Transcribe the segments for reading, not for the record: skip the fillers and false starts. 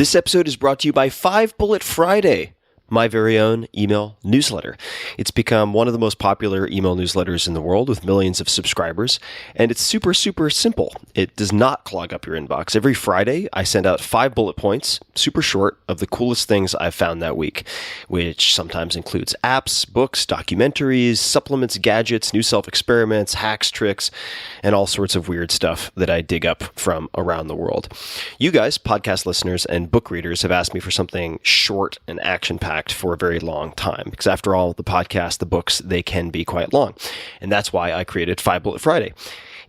This episode is brought to you by 5 Bullet Friday, my very own email newsletter. It's become one of the most popular email newsletters in the world with millions of subscribers, and it's super, super simple. It does not clog up your inbox. Every Friday, I send out 5 bullet points, super short, of the coolest things I've found that week, which sometimes includes apps, books, documentaries, supplements, gadgets, new self-experiments, hacks, tricks, and all sorts of weird stuff that I dig up from around the world. You guys, podcast listeners and book readers, have asked me for something short and action-packed for a very long time, because after all, the podcast, the books, they can be quite long. And that's why I created 5 Bullet Friday.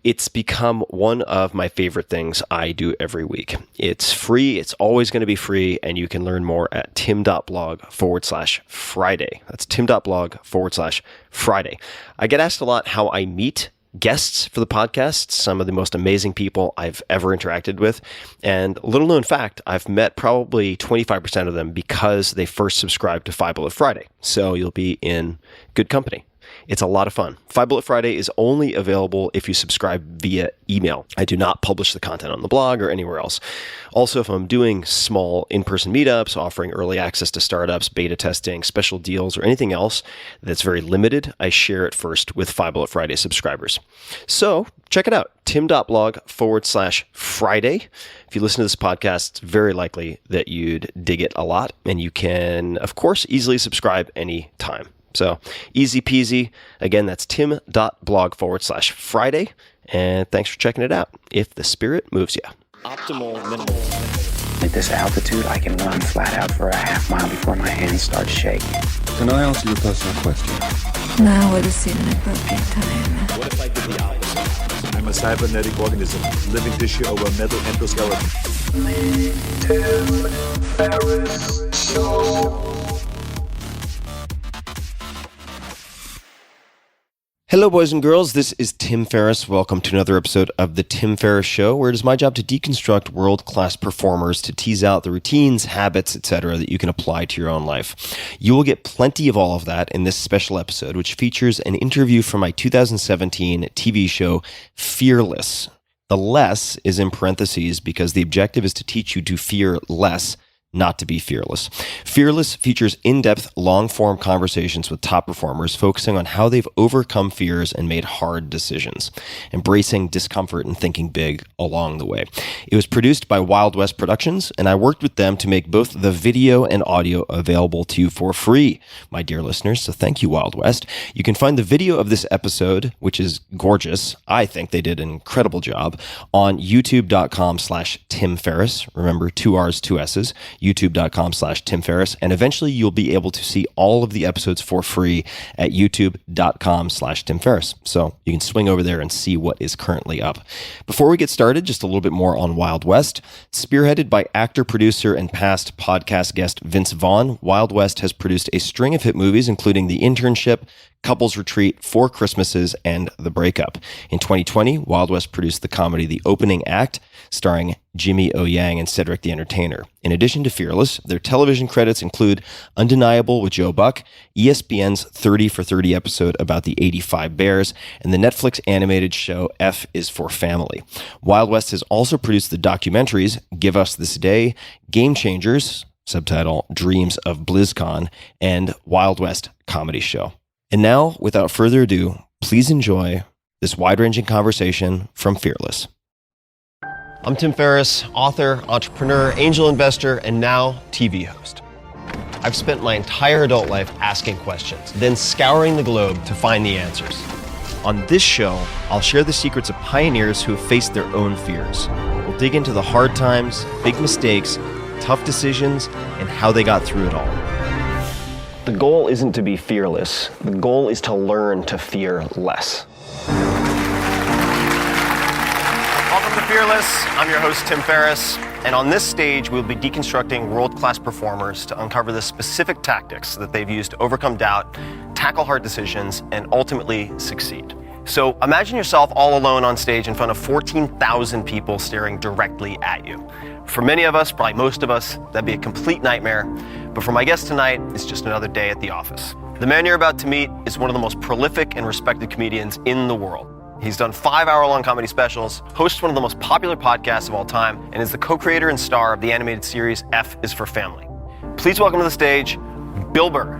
It's become one of my favorite things I do every week. It's free. It's always going to be free. And you can learn more at tim.blog/Friday. That's tim.blog/Friday. I get asked a lot how I meet guests for the podcast, some of the most amazing people I've ever interacted with. And little known fact, I've met probably 25% of them because they first subscribed to 5 Bullet Friday. So you'll be in good company. It's a lot of fun. 5 Bullet Friday is only available if you subscribe via email. I do not publish the content on the blog or anywhere else. Also, if I'm doing small in-person meetups, offering early access to startups, beta testing, special deals, or anything else that's very limited, I share it first with 5 Bullet Friday subscribers. So check it out, tim.blog/Friday. If you listen to this podcast, it's very likely that you'd dig it a lot. And you can, of course, easily subscribe anytime. So easy peasy. Again, that's tim.blog/Friday. And thanks for checking it out. If the spirit moves you. Optimal minimal. At this altitude, I can run flat out for a half mile before my hands start shaking. Can I ask you a personal question? Now would seem an appropriate time. What if I did the opposite? I'm a cybernetic organism, living tissue over a metal endoskeleton. Tim Ferriss Show. Hello, boys and girls. This is Tim Ferriss. Welcome to another episode of The Tim Ferriss Show, where it is my job to deconstruct world-class performers to tease out the routines, habits, etc. that you can apply to your own life. You will get plenty of all of that in this special episode, which features an interview from my 2017 TV show, Fearless. The less is in parentheses because the objective is to teach you to fear less, not to be fearless. Fearless features in-depth, long-form conversations with top performers focusing on how they've overcome fears and made hard decisions, embracing discomfort and thinking big along the way. It was produced by Wild West Productions, and I worked with them to make both the video and audio available to you for free, my dear listeners, so thank you, Wild West. You can find the video of this episode, which is gorgeous. I think they did an incredible job, on youtube.com/Tim Ferriss. Remember, 2 R's, 2 S's. youtube.com/Tim Ferriss, and eventually you'll be able to see all of the episodes for free at youtube.com/Tim Ferriss. So you can swing over there and see what is currently up. Before we get started, just a little bit more on Wild West. Spearheaded by actor, producer, and past podcast guest Vince Vaughn, Wild West has produced a string of hit movies, including The Internship, Couples Retreat, 4 Christmases, and The Breakup. In 2020, Wild West produced the comedy The Opening Act, starring Jimmy O. Yang and Cedric the Entertainer. In addition to Fearless, their television credits include Undeniable with Joe Buck, ESPN's 30 for 30 episode about the '85 Bears, and the Netflix animated show F is for Family. Wild West has also produced the documentaries Give Us This Day, Game Changers, subtitle Dreams of BlizzCon, and Wild West Comedy Show. And now, without further ado, please enjoy this wide-ranging conversation from Fearless. I'm Tim Ferriss, author, entrepreneur, angel investor, and now TV host. I've spent my entire adult life asking questions, then scouring the globe to find the answers. On this show, I'll share the secrets of pioneers who have faced their own fears. We'll dig into the hard times, big mistakes, tough decisions, and how they got through it all. The goal isn't to be fearless. The goal is to learn to fear less. Welcome to Fearless. I'm your host, Tim Ferriss. And on this stage, we'll be deconstructing world-class performers to uncover the specific tactics that they've used to overcome doubt, tackle hard decisions, and ultimately succeed. So imagine yourself all alone on stage in front of 14,000 people staring directly at you. For many of us, probably most of us, that'd be a complete nightmare. But for my guest tonight, it's just another day at the office. The man you're about to meet is one of the most prolific and respected comedians in the world. He's done 5-hour-long comedy specials, hosts one of the most popular podcasts of all time, and is the co-creator and star of the animated series F is for Family. Please welcome to the stage, Bill Burr.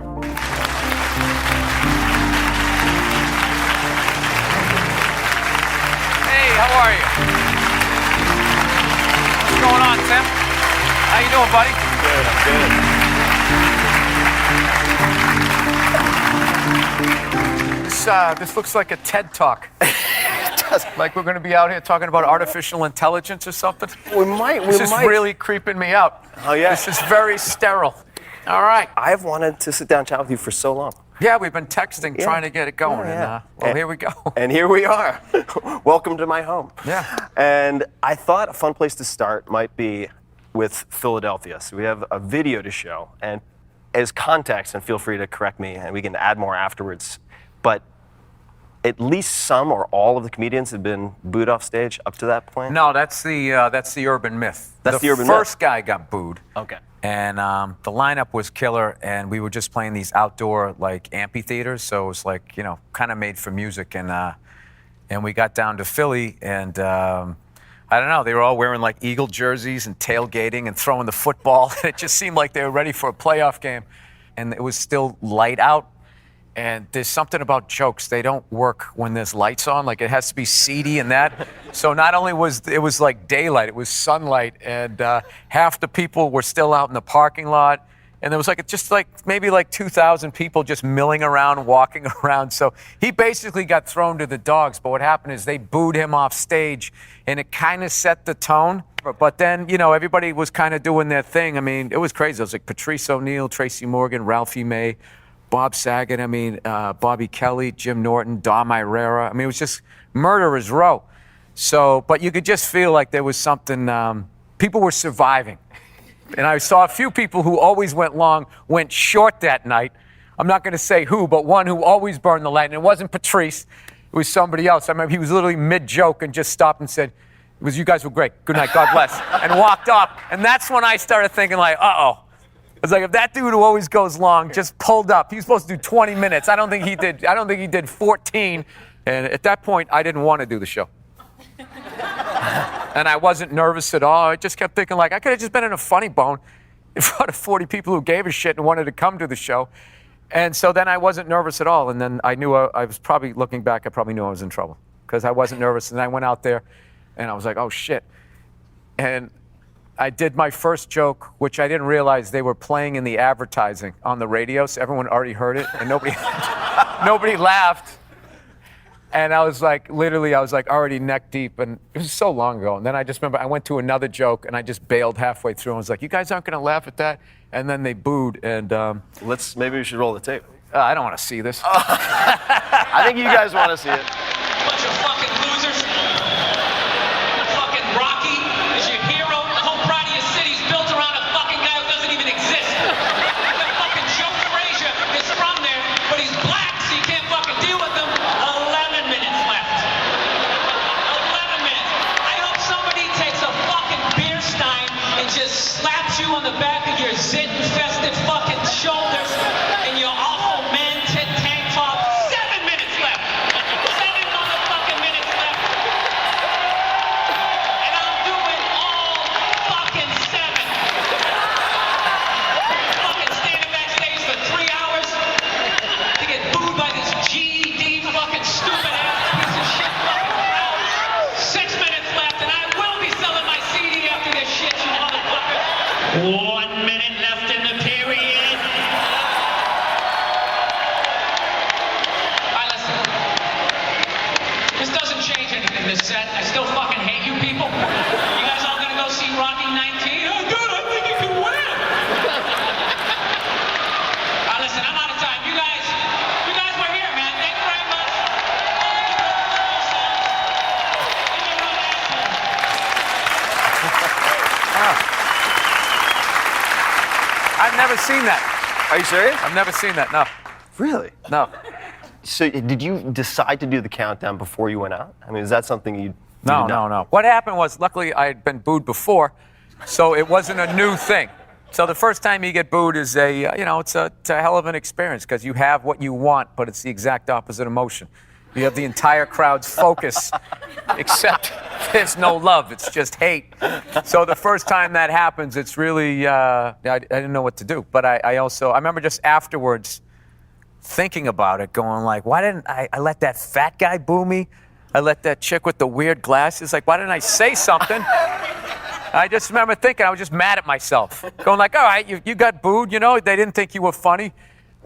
Hey, how are you? What's going on, Tim? How you doing, buddy? I'm good. This looks like a TED Talk. Like we're going to be out here talking about artificial intelligence or something. This is really creeping me out. Oh, yeah. This is very sterile. All right. I've wanted to sit down and chat with you for so long. Yeah, we've been texting, trying to get it going. Oh, yeah. And here we go. And here we are. Welcome to my home. Yeah. And I thought a fun place to start might be with Philadelphia. So we have a video to show. And as context, and feel free to correct me, and we can add more afterwards, but at least some or all of the comedians have been booed off stage up to that point? No, that's the urban myth. That's the urban myth? The first guy got booed. Okay. And the lineup was killer, and we were just playing these outdoor, like, amphitheaters, so it was like, you know, kind of made for music. And we got down to Philly, and I don't know, they were all wearing, like, Eagle jerseys and tailgating and throwing the football. And it just seemed like they were ready for a playoff game. And it was still light out. And there's something about jokes, they don't work when there's lights on, like it has to be seedy and that. So not only was it was like daylight, it was sunlight, and half the people were still out in the parking lot. And there was maybe 2,000 people just milling around, walking around. So he basically got thrown to the dogs. But what happened is they booed him off stage, and it kind of set the tone. But then, you know, everybody was kind of doing their thing. I mean, it was crazy. It was like Patrice O'Neill, Tracy Morgan, Ralphie May, Bob Saget, Bobby Kelly, Jim Norton, Dom Irera. I mean, it was just murderer's row. So, but you could just feel like there was something, people were surviving. And I saw a few people who always went long, went short that night. I'm not going to say who, but one who always burned the light. And it wasn't Patrice, it was somebody else. I remember he was literally mid-joke and just stopped and said, you guys were great, good night, God bless, and walked off. And that's when I started thinking like, uh-oh. It's like if that dude who always goes long just pulled up, he was supposed to do 20 minutes. I don't think he did 14. And at that point, I didn't want to do the show. And I wasn't nervous at all. I just kept thinking like I could have just been in a funny bone in front of 40 people who gave a shit and wanted to come to the show. And so then I wasn't nervous at all. And then I knew I was probably looking back, I probably knew I was in trouble because I wasn't nervous. And I went out there and I was like, oh shit. And I did my first joke, which I didn't realize they were playing in the advertising on the radio, so everyone already heard it, and nobody laughed. And I was like, already neck deep, and it was so long ago. And then I just remember I went to another joke, and I just bailed halfway through. And I was like, you guys aren't going to laugh at that? And then they booed, and Maybe we should roll the tape. I don't want to see this. I think you guys want to see it. Bunch of fucking losers. Fucking Rocky is your hero. The whole pride of your city's built around a fucking guy who doesn't even exist. The fucking Joe Frazier is from there, but he's black, so you can't fucking deal with him. 11 minutes left. 11 minutes. I hope somebody takes a fucking beer stein and just slaps you on the back of your zit-infested fucking shoulders and your awful man-tit tank top. 7 minutes left. 7 motherfucking minutes left. And I'm doing all fucking 7. Fucking standing backstage for 3 hours to get booed by this GED fucking stupid ass piece of shit fucking crowd. 6 minutes left, and I will be selling my CD after this shit, you motherfuckers. 1 minute left in the period. Alright, listen. This doesn't change anything, this set. I still fucking hate you people. You guys all gonna go see Rocky 19? Oh, good, I think you can win. Alright, listen, I'm out of time. You guys were here, man. Thank you very much. I've never seen that. Are you serious? I've never seen that, no. Really? No. So did you decide to do the countdown before you went out? I mean, is that something you... No. What happened was, luckily, I had been booed before, so it wasn't a new thing. So the first time you get booed is it's a hell of an experience because you have what you want, but it's the exact opposite emotion. You have the entire crowd's focus, except there's no love. It's just hate. So the first time that happens, it's really, I didn't know what to do. But I remember just afterwards thinking about it, going like, why didn't I let that fat guy boo me? I let that chick with the weird glasses, like, why didn't I say something? I just remember thinking, I was just mad at myself. Going like, all right, you got booed, you know, they didn't think you were funny.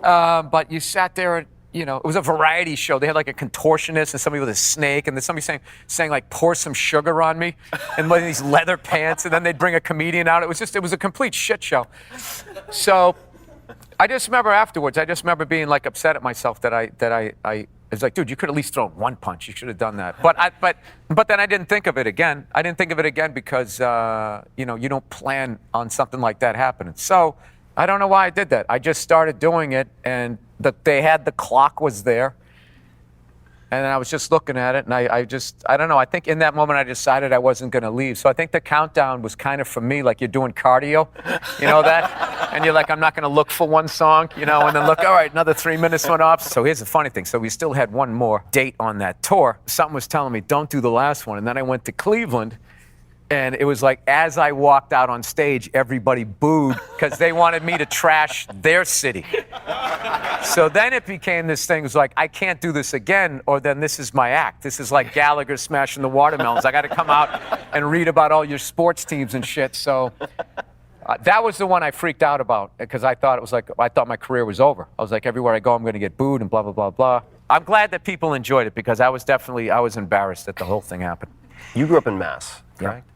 But you sat there and, you know, it was a variety show. They had like a contortionist and somebody with a snake, and then somebody saying like, pour some sugar on me, and one of these leather pants, and then they'd bring a comedian out. It was a complete shit show. So I just remember afterwards, I just remember being like upset at myself that I was like, dude, you could at least throw one punch. You should have done that. But then I didn't think of it again. I didn't think of it again because, you know, you don't plan on something like that happening. So I don't know why I did that. I just started doing it, and the clock was there, and I was just looking at it, and I don't know. I think in that moment I decided I wasn't going to leave. So I think the countdown was kind of for me like you're doing cardio, you know that? And you're like, I'm not going to look for one song, you know, and then look, all right, another 3 minutes went off. So here's the funny thing. So we still had one more date on that tour. Something was telling me, don't do the last one. And then I went to Cleveland. And it was like, as I walked out on stage, everybody booed because they wanted me to trash their city. So then it became this thing, it was like, I can't do this again, or then this is my act. This is like Gallagher smashing the watermelons. I got to come out and read about all your sports teams and shit. So that was the one I freaked out about, because I thought my career was over. I was like, everywhere I go, I'm going to get booed and blah, blah, blah, blah. I'm glad that people enjoyed it, because I was embarrassed that the whole thing happened. You grew up in Mass, Yeah. correct?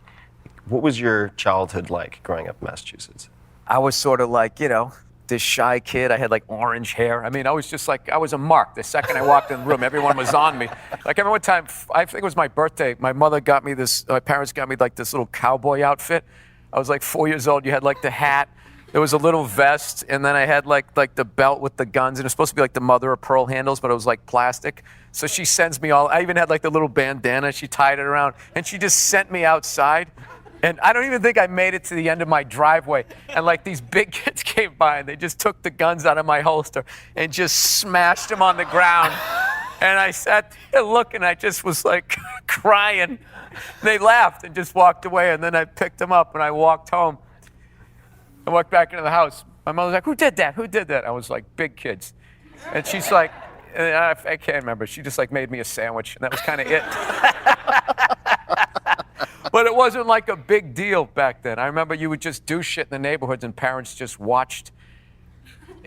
What was your childhood like growing up in Massachusetts? I was sort of like, you know, this shy kid. I had like orange hair. I mean, I was just like, I was a mark. The second I walked in the room, everyone was on me. Like, every one time, I think it was my birthday, my parents got me like this little cowboy outfit. I was like 4 years old. You had like the hat. There was a little vest, and then I had like the belt with the guns, and it was supposed to be like the mother of pearl handles, but it was like plastic. So she sends me I even had like the little bandana. She tied it around, and she just sent me outside. And I don't even think I made it to the end of my driveway. And like these big kids came by, and they just took the guns out of my holster and just smashed them on the ground. And I sat there looking, I just was like crying. They laughed and just walked away. And then I picked them up and I walked home. I walked back into the house. My mother was like, who did that? Who did that? I was like, big kids. And she's like, I can't remember. She just like made me a sandwich, and that was kind of it. But it wasn't like a big deal back then. I remember you would just do shit in the neighborhoods, and parents just watched.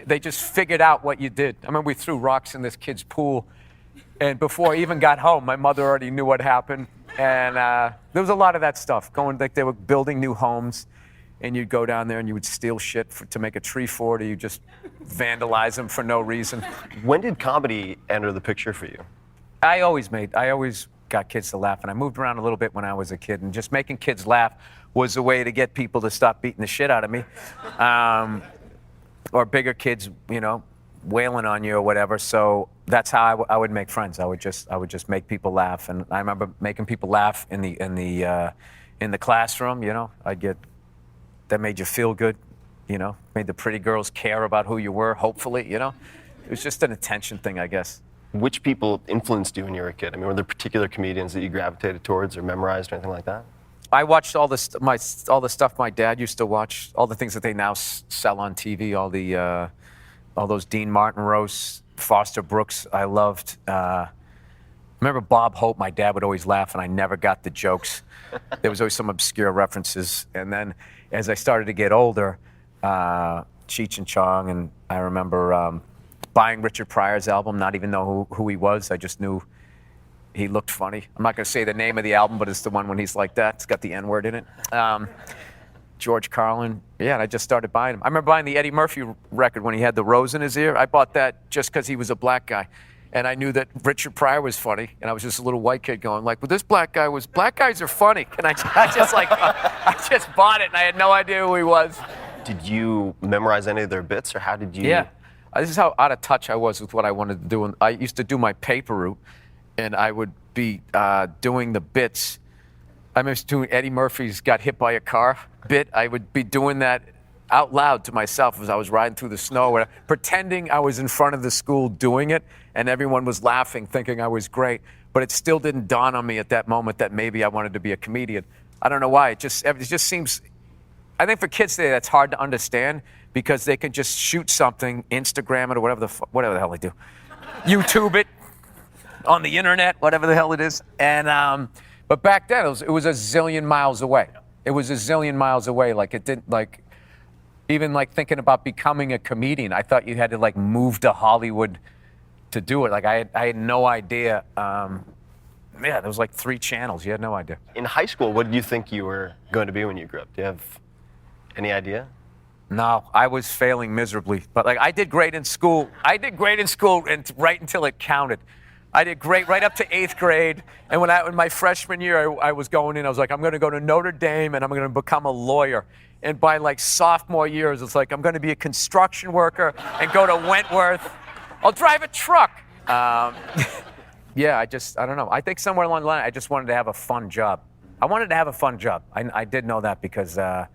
They just figured out what you did. I remember we threw rocks in this kid's pool, and before I even got home, my mother already knew what happened. And there was a lot of that stuff going. Like, they were building new homes, and you'd go down there and you would steal shit to make a tree fort, or you just vandalize them for no reason. When did comedy enter the picture for you? I always got kids to laugh, and I moved around a little bit when I was a kid, and just making kids laugh was a way to get people to stop beating the shit out of me, or bigger kids, you know, wailing on you or whatever. So that's how I would make friends. I would just make people laugh, and I remember making people laugh in the classroom. You know, that made you feel good. You know, made the pretty girls care about who you were. Hopefully, you know, it was just an attention thing, I guess. Which people influenced you when you were a kid? I mean, were there particular comedians that you gravitated towards or memorized or anything like that? I watched all the stuff my dad used to watch, all the things that they now sell on TV, all those Dean Martin roasts, Foster Brooks. I loved. Remember Bob Hope? My dad would always laugh, and I never got the jokes. There was always some obscure references. And then, as I started to get older, Cheech and Chong, and I remember buying Richard Pryor's album, not even know who he was. I just knew he looked funny. I'm not going to say the name of the album, but it's the one when he's like that. It's got the N-word in it. George Carlin. Yeah, and I just started buying them. I remember buying the Eddie Murphy record when he had the rose in his ear. I bought that just because he was a black guy. And I knew that Richard Pryor was funny. And I was just a little white kid going like, well, this black guys are funny. And I just bought it, and I had no idea who he was. Did you memorize any of their bits, or how did you? Yeah. This is how out of touch I was with what I wanted to do. And I used to do my paper route, and I would be doing the bits. I was doing Eddie Murphy's Got Hit by a Car bit. I would be doing that out loud to myself as I was riding through the snow, pretending I was in front of the school doing it, and everyone was laughing, thinking I was great. But it still didn't dawn on me at that moment that maybe I wanted to be a comedian. I don't know why. It just seems. I think for kids today, that's hard to understand because they can just shoot something, Instagram it, or whatever the hell they do, YouTube it, on the internet, whatever the hell it is. And but back then, it was a zillion miles away. It was a zillion miles away. Like it didn't even thinking about becoming a comedian. I thought you had to move to Hollywood to do it. Like I had no idea. There was 3 channels. You had no idea. In high school, what did you think you were going to be when you grew up? Do you have any idea? No, I was failing miserably. But I did great in school. And right until it counted. I did great right up to 8th grade. And in my freshman year, I was going in. I was like, I'm going to go to Notre Dame and I'm going to become a lawyer. And by sophomore years, it's I'm going to be a construction worker and go to Wentworth. I'll drive a truck. Yeah, I don't know. I think somewhere along the line, I just wanted to have a fun job. I wanted to have a fun job. I did know that because, I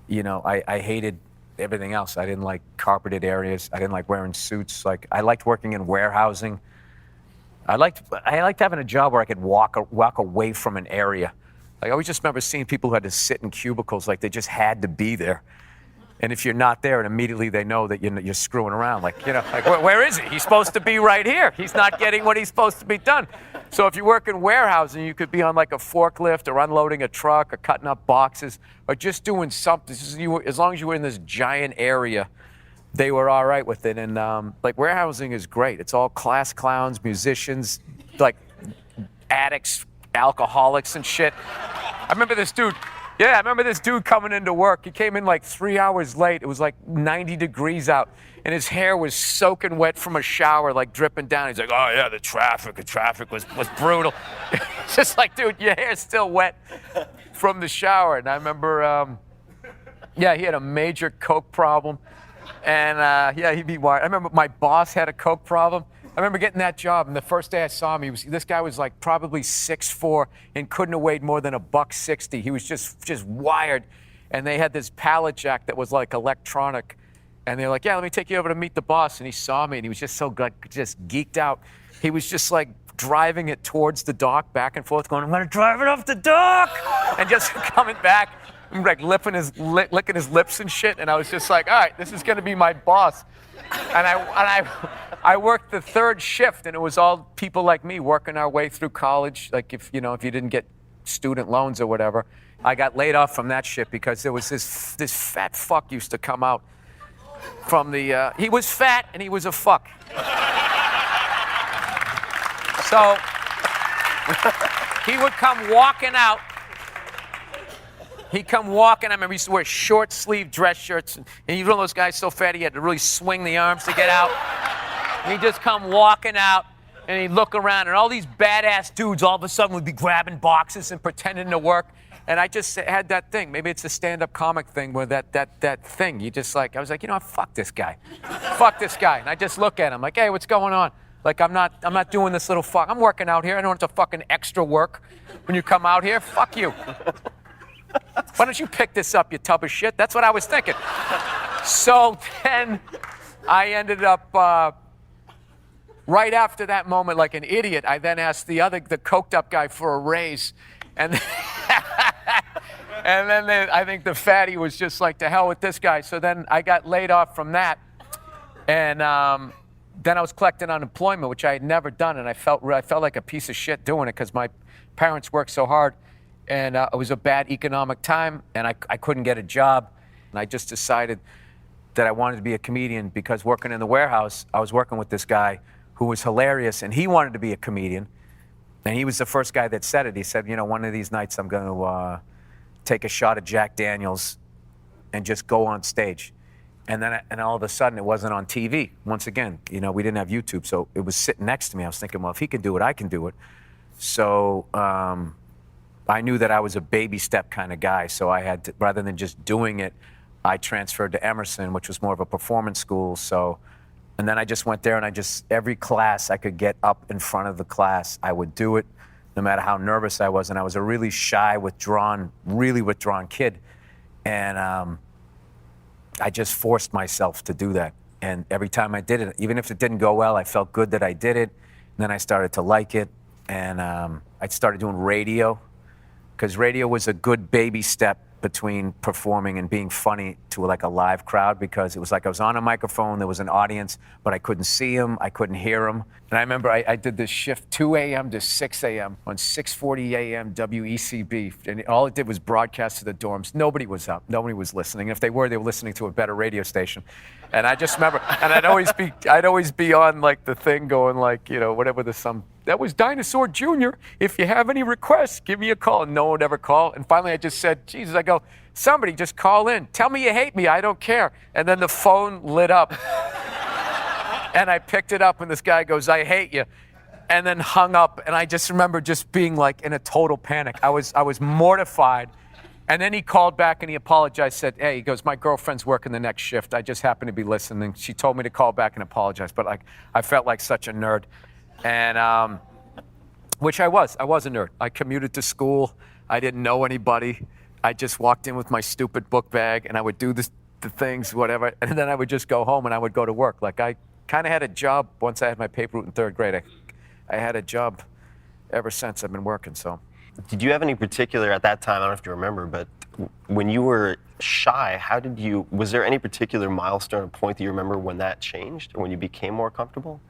hated everything else. I didn't like carpeted areas. I didn't like wearing suits. I liked working in warehousing. I liked having a job where I could walk away from an area. I always just remember seeing people who had to sit in cubicles they just had to be there. And if you're not there, and immediately they know that you're screwing around. Where is he? He's supposed to be right here. He's not getting what he's supposed to be done. So if you work in warehousing, you could be on a forklift or unloading a truck or cutting up boxes or just doing something. As long as you were in this giant area, they were all right with it. And warehousing is great. It's all class clowns, musicians, addicts, alcoholics and shit. I remember this dude coming into work. He came in 3 hours late. It was 90 degrees out. And his hair was soaking wet from a shower, dripping down. He's like, oh yeah, the traffic was brutal. It's just dude, your hair's still wet from the shower. And I remember, he had a major coke problem. And he'd be wired. I remember my boss had a coke problem. I remember getting that job, and the first day I saw him, this guy was probably 6'4" and couldn't have weighed more than $160. He was just wired. And they had this pallet jack that was electronic. And they were like, yeah, let me take you over to meet the boss. And he saw me, and he was just so just geeked out. He was just driving it towards the dock, back and forth, going, I'm going to drive it off the dock. And just coming back, licking his lips and shit. And I was just all right, this is going to be my boss. And I worked the 3rd shift, and it was all people like me working our way through college. If you didn't get student loans or whatever, I got laid off from that shit because there was this fat fuck used to come out from the. He was fat and he was a fuck. So he would come walking out. He'd come walking. I remember he used to wear short sleeve dress shirts, and he was one of those guys so fat he had to really swing the arms to get out. And he'd just come walking out, and he'd look around, and all these badass dudes all of a sudden would be grabbing boxes and pretending to work. And I just had that thing. Maybe it's a stand-up comic thing where that thing. You just I was like, fuck this guy. Fuck this guy. And I just look at him like, hey, what's going on? I'm not doing this little fuck. I'm working out here. I don't want to fucking extra work when you come out here. Fuck you. Why don't you pick this up, you tub of shit? That's what I was thinking. So then I ended up, right after that moment, like an idiot, I then asked the coked up guy for a raise. And then I think the fatty was just to hell with this guy. So then I got laid off from that. And then I was collecting unemployment, which I had never done. And I felt like a piece of shit doing it because my parents worked so hard. And it was a bad economic time, and I couldn't get a job. And I just decided that I wanted to be a comedian because working in the warehouse, I was working with this guy who was hilarious, and he wanted to be a comedian. And he was the first guy that said it. He said, one of these nights I'm going to take a shot at Jack Daniels and just go on stage. And then all of a sudden, it wasn't on TV. Once again, we didn't have YouTube, so it was sitting next to me. I was thinking, well, if he can do it, I can do it. So I knew that I was a baby step kind of guy, so I had to, rather than just doing it, I transferred to Emerson, which was more of a performance school. And then I just went there, and every class I could get up in front of the class, I would do it, no matter how nervous I was. And I was a really shy, really withdrawn kid. And I just forced myself to do that. And every time I did it, even if it didn't go well, I felt good that I did it. And then I started to like it. And I started doing radio, because radio was a good baby step between performing and being funny to like a live crowd, because it was like I was on a microphone, there was an audience, but I couldn't see them, I couldn't hear them. And I remember I did this shift 2 a.m. to 6 a.m. on 6:40 a.m. WECB, and all it did was broadcast to the dorms. Nobody was up, nobody was listening. And if they were listening to a better radio station. And I just remember, and I'd always be on like the thing going like, whatever that was Dinosaur Jr. If you have any requests, give me a call. And no one would ever call. And finally I just said, Jesus, I go, somebody just call in. Tell me you hate me, I don't care. And then the phone lit up. And I picked it up and this guy goes, I hate you. And then hung up. And I just remember just being like in a total panic. I was mortified. And then he called back and he apologized, said, hey, he goes, my girlfriend's working the next shift. I just happened to be listening. She told me to call back and apologize. But like, I felt like such a nerd. And, which I was a nerd. I commuted to school. I didn't know anybody. I just walked in with my stupid book bag and I would do the things, whatever. And then I would just go home and I would go to work. Like I kind of had a job once I had my paper route in 3rd grade. I had a job ever since. I've been working, so. Did you have any particular, at that time, I don't know if you remember, but when you were shy, was there any particular milestone or point that you remember when that changed, or when you became more comfortable?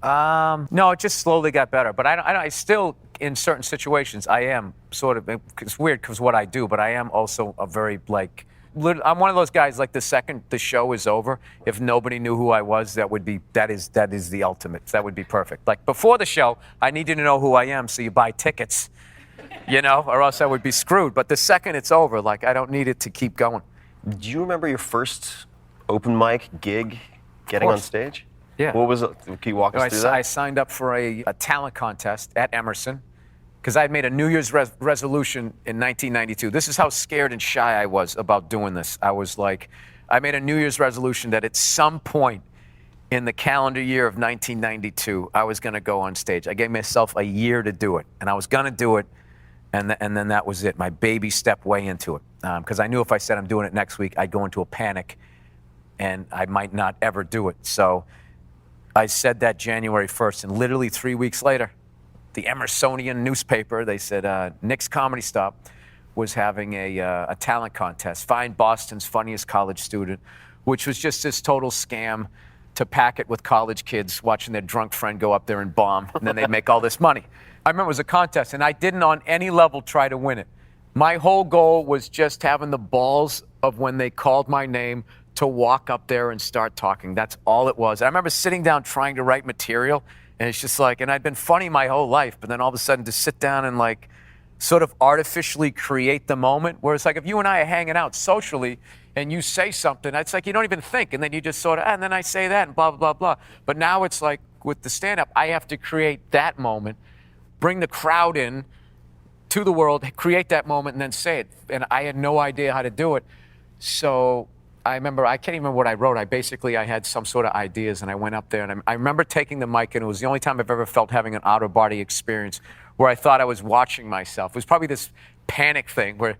No, it just slowly got better. But I still, in certain situations, I am sort of, it's weird because what I do, but I am also a very, like, I'm one of those guys, like the second the show is over, if nobody knew who I was, that is the ultimate. That would be perfect. Like before the show, I need you to know who I am, so you buy tickets. Or else I would be screwed. But the second it's over, like, I don't need it to keep going. Do you remember your first open mic gig, getting on stage? Yeah. What was it? Can you walk us through that? I signed up for a talent contest at Emerson, because I had made a New Year's resolution in 1992. This is how scared and shy I was about doing this. I was like, I made a New Year's resolution that at some point in the calendar year of 1992, I was going to go on stage. I gave myself a year to do it, and I was going to do it. And then that was it, my baby step way into it. Because I knew if I said I'm doing it next week, I'd go into a panic and I might not ever do it. So I said that January 1st, and literally 3 weeks later, the Emersonian newspaper, they said Nick's Comedy Stop was having a talent contest. Find Boston's funniest college student, which was just this total scam to pack it with college kids watching their drunk friend go up there and bomb, and then they'd make all this money. I remember it was a contest, and I didn't on any level try to win it. My whole goal was just having the balls of when they called my name to walk up there and start talking. That's all it was. I remember sitting down trying to write material, and it's just like, and I'd been funny my whole life, but then all of a sudden to sit down and like sort of artificially create the moment, where it's like if you and I are hanging out socially and you say something, it's like you don't even think, and then you just sort of, and then I say that and blah, blah, blah, blah. But now it's like with the stand-up, I have to create that moment, bring the crowd in to the world, create that moment, and then say it. And I had no idea how to do it. So I remember, I can't even remember what I wrote. I had some sort of ideas, and I went up there, and I remember taking the mic, and it was the only time I've ever felt having an out-of-body experience where I thought I was watching myself. It was probably this panic thing where,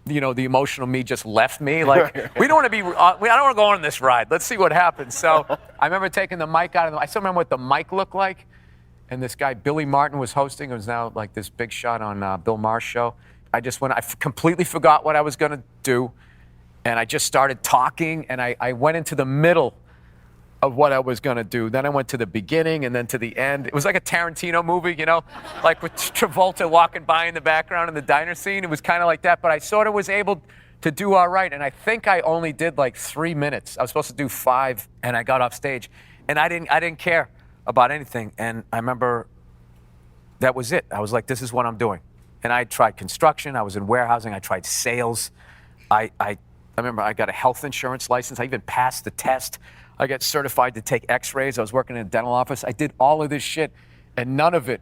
the emotional me just left me. Like, we don't want to be, I don't want to go on this ride. Let's see what happens. So I remember taking the mic out, I still remember what the mic looked like. And this guy, Billy Martin, was hosting. It was now like this big shot on Bill Maher's show. I completely forgot what I was going to do. And I just started talking, and I went into the middle of what I was going to do. Then I went to the beginning and then to the end. It was like a Tarantino movie, like with Travolta walking by in the background in the diner scene. It was kind of like that, but I sort of was able to do all right. And I think I only did like 3 minutes. I was supposed to do 5, and I got off stage. And I didn't care about anything. And I remember that was it. I was like, this is what I'm doing. And I tried construction. I was in warehousing. I tried sales. I remember I got a health insurance license. I even passed the test. I got certified to take x-rays. I was working in a dental office. I did all of this shit, and none of it,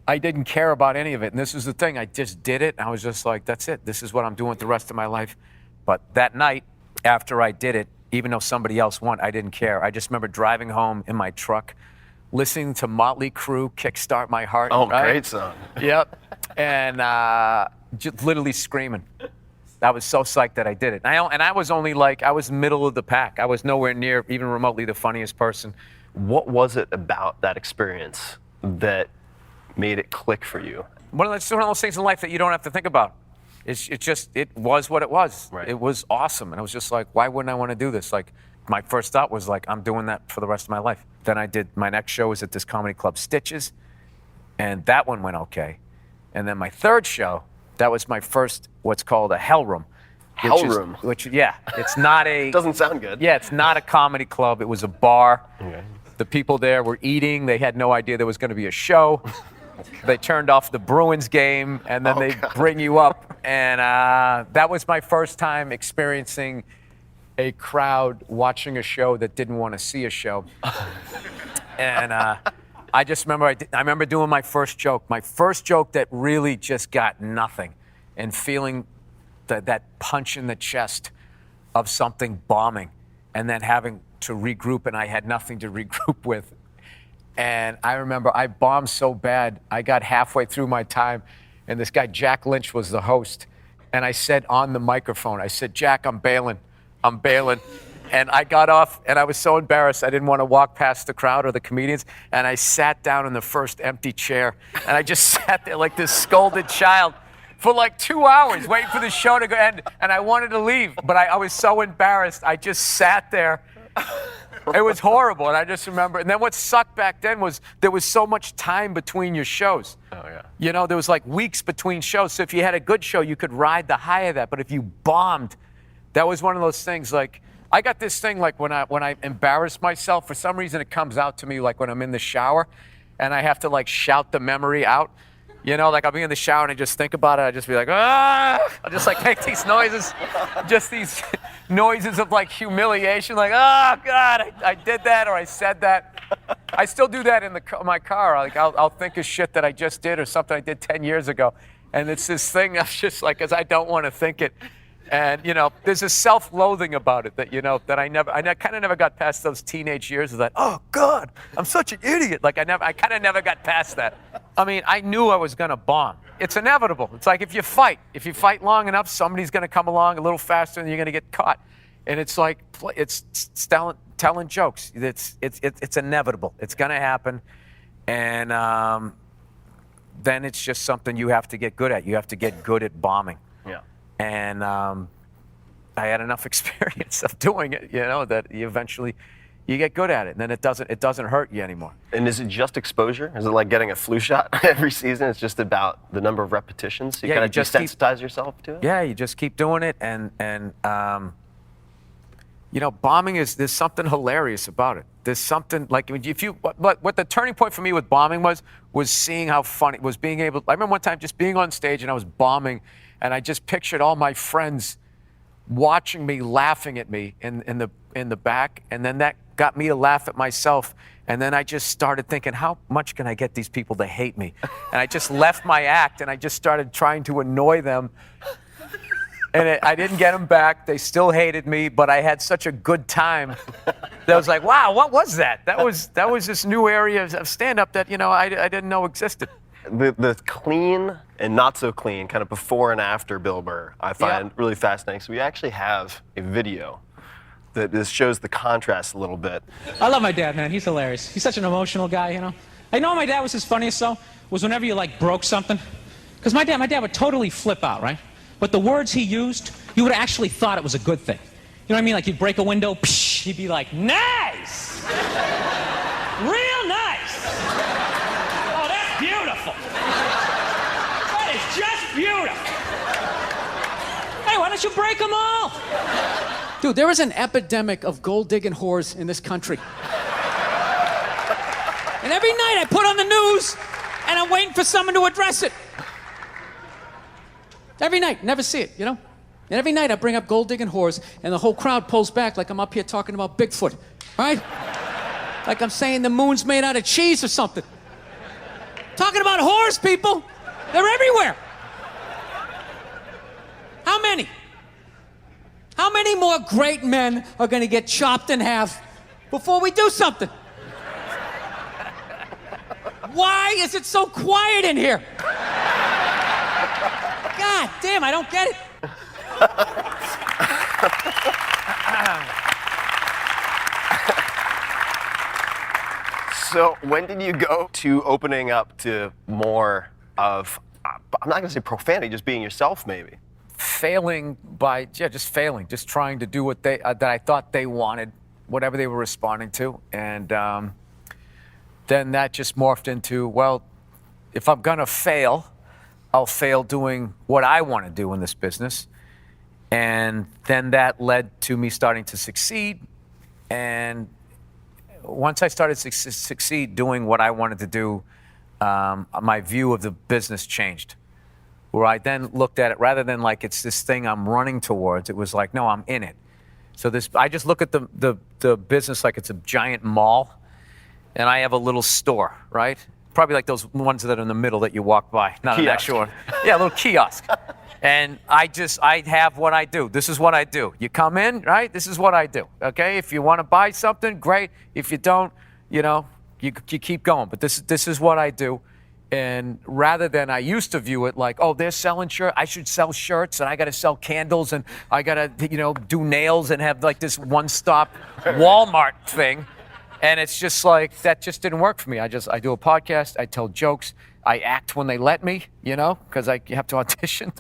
I didn't care about any of it. And this was the thing. I just did it. And I was just like, that's it. This is what I'm doing the rest of my life. But that night, after I did it, even though somebody else won, I didn't care. I just remember driving home in my truck, listening to Motley Crue, Kickstart My Heart. Oh, right? great song. Yep. And just literally screaming. I was so psyched that I did it. And I was only like, I was middle of the pack. I was nowhere near even remotely the funniest person. What was it about that experience that made it click for you? It's one of those things in life that you don't have to think about. It was what it was. Right. It was awesome. And I was just like, why wouldn't I want to do this? Like, my first thought was like, I'm doing that for the rest of my life. Then I did, my next show was at this comedy club, Stitches, and that one went okay. And then my third show, that was my first, what's called a hell room. Room? Yeah, it's not a... Doesn't sound good. Yeah, it's not a comedy club. It was a bar. Okay. The people there were eating. They had no idea there was going to be a show. They turned off the Bruins game, and then they bring you up. And that was my first time experiencing a crowd watching a show that didn't want to see a show. And I just remember, I remember doing my first joke that really just got nothing, and feeling that punch in the chest of something bombing, and then having to regroup, and I had nothing to regroup with. And I remember I bombed so bad, I got halfway through my time, and this guy, Jack Lynch, was the host. And I said on the microphone, I said, Jack, I'm bailing. And I got off, and I was so embarrassed, I didn't want to walk past the crowd or the comedians, and I sat down in the first empty chair, and I just sat there like this scolded child for like 2 hours, waiting for the show to go end, and I wanted to leave, but I was so embarrassed, I just sat there. It was horrible, and I just remember, and then what sucked back then was there was so much time between your shows. Oh, yeah. You know, there was like weeks between shows, so if you had a good show, you could ride the high of that, but if you bombed, that was one of those things, like, I got this thing, like, when I embarrass myself, for some reason it comes out to me, like, when I'm in the shower, and I have to, like, shout the memory out. You know, like, I'll be in the shower and I just think about it. I just be like, ah! I'll just, like, make these noises, just these noises of, like, humiliation, like, oh, God, I did that, or I said that. I still do that in my car. Like, I'll think of shit that I just did or something I did 10 years ago, and it's this thing of just, like, because I don't want to think it. And, you know, there's a self-loathing about it that, you know, that I kind of never got past those teenage years of that, oh, God, I'm such an idiot. Like, I kind of never got past that. I mean, I knew I was going to bomb. It's inevitable. It's like if you fight long enough, somebody's going to come along a little faster and you're going to get caught. And it's like, it's telling jokes. It's inevitable. It's going to happen. And then it's just something you have to get good at. You have to get good at bombing. Yeah. And I had enough experience of doing it, you know, that you get good at it, and then it doesn't hurt you anymore. And is it just exposure? Is it like getting a flu shot every season? It's just about the number of repetitions? So you kind of desensitize yourself to it? Yeah, you just keep doing it, and you know, bombing there's something hilarious about it. There's something, like, what the turning point for me with bombing was seeing how funny, was being able, I remember one time just being on stage and I was bombing, and I just pictured all my friends watching me, laughing at me in the back, and then that got me to laugh at myself, and then I just started thinking, how much can I get these people to hate me? And I just left my act, and I just started trying to annoy them, and I didn't get them back. They still hated me, but I had such a good time that I was like, wow, what was that? That was this new area of stand-up that, you know, I didn't know existed. The clean and not so clean, kind of before and after Bill Burr, I find really fascinating. So we actually have a video that this shows the contrast a little bit. I love my dad, man. He's hilarious. He's such an emotional guy, you know. I know my dad was his funniest, though, was whenever you, like, broke something. Because my dad would totally flip out, right? But the words he used, you would have actually thought it was a good thing. You know what I mean? Like, you'd break a window, psh, he'd be like, nice! Real nice! Oh, that's beautiful! That is just beautiful! Hey, why don't you break them all? Dude, there is an epidemic of gold-digging whores in this country. And every night I put on the news, and I'm waiting for someone to address it. Every night, never see it, you know? And every night I bring up gold-digging whores, and the whole crowd pulls back like I'm up here talking about Bigfoot, right? Like I'm saying the moon's made out of cheese or something. Talking about whores, people. They're everywhere. How many? How many more great men are going to get chopped in half before we do something? Why is it so quiet in here? God damn, I don't get it. So when did you go to opening up to more of, I'm not going to say profanity, just being yourself maybe? Failing by, just failing, just trying to do what they, that I thought they wanted, whatever they were responding to. And then that just morphed into, well, if I'm going to fail, I'll fail doing what I want to do in this business. And then that led to me starting to succeed. And once I started to succeed doing what I wanted to do, my view of the business changed. Where I then looked at it, rather than like it's this thing I'm running towards, it was like, no, I'm in it. So I just look at the business like it's a giant mall, and I have a little store, right? Probably like those ones that are in the middle that you walk by, not an actual one. Yeah, a little kiosk. And I have what I do. This is what I do. You come in, right? This is what I do, okay? If you want to buy something, great. If you don't, you keep going. But this is what I do. And rather than, I used to view it like, oh, they're selling shirts, I should sell shirts, and I got to sell candles, and I got to, do nails and have like this one-stop Walmart thing. And it's just like, that just didn't work for me. I do a podcast, I tell jokes, I act when they let me, because I have to audition,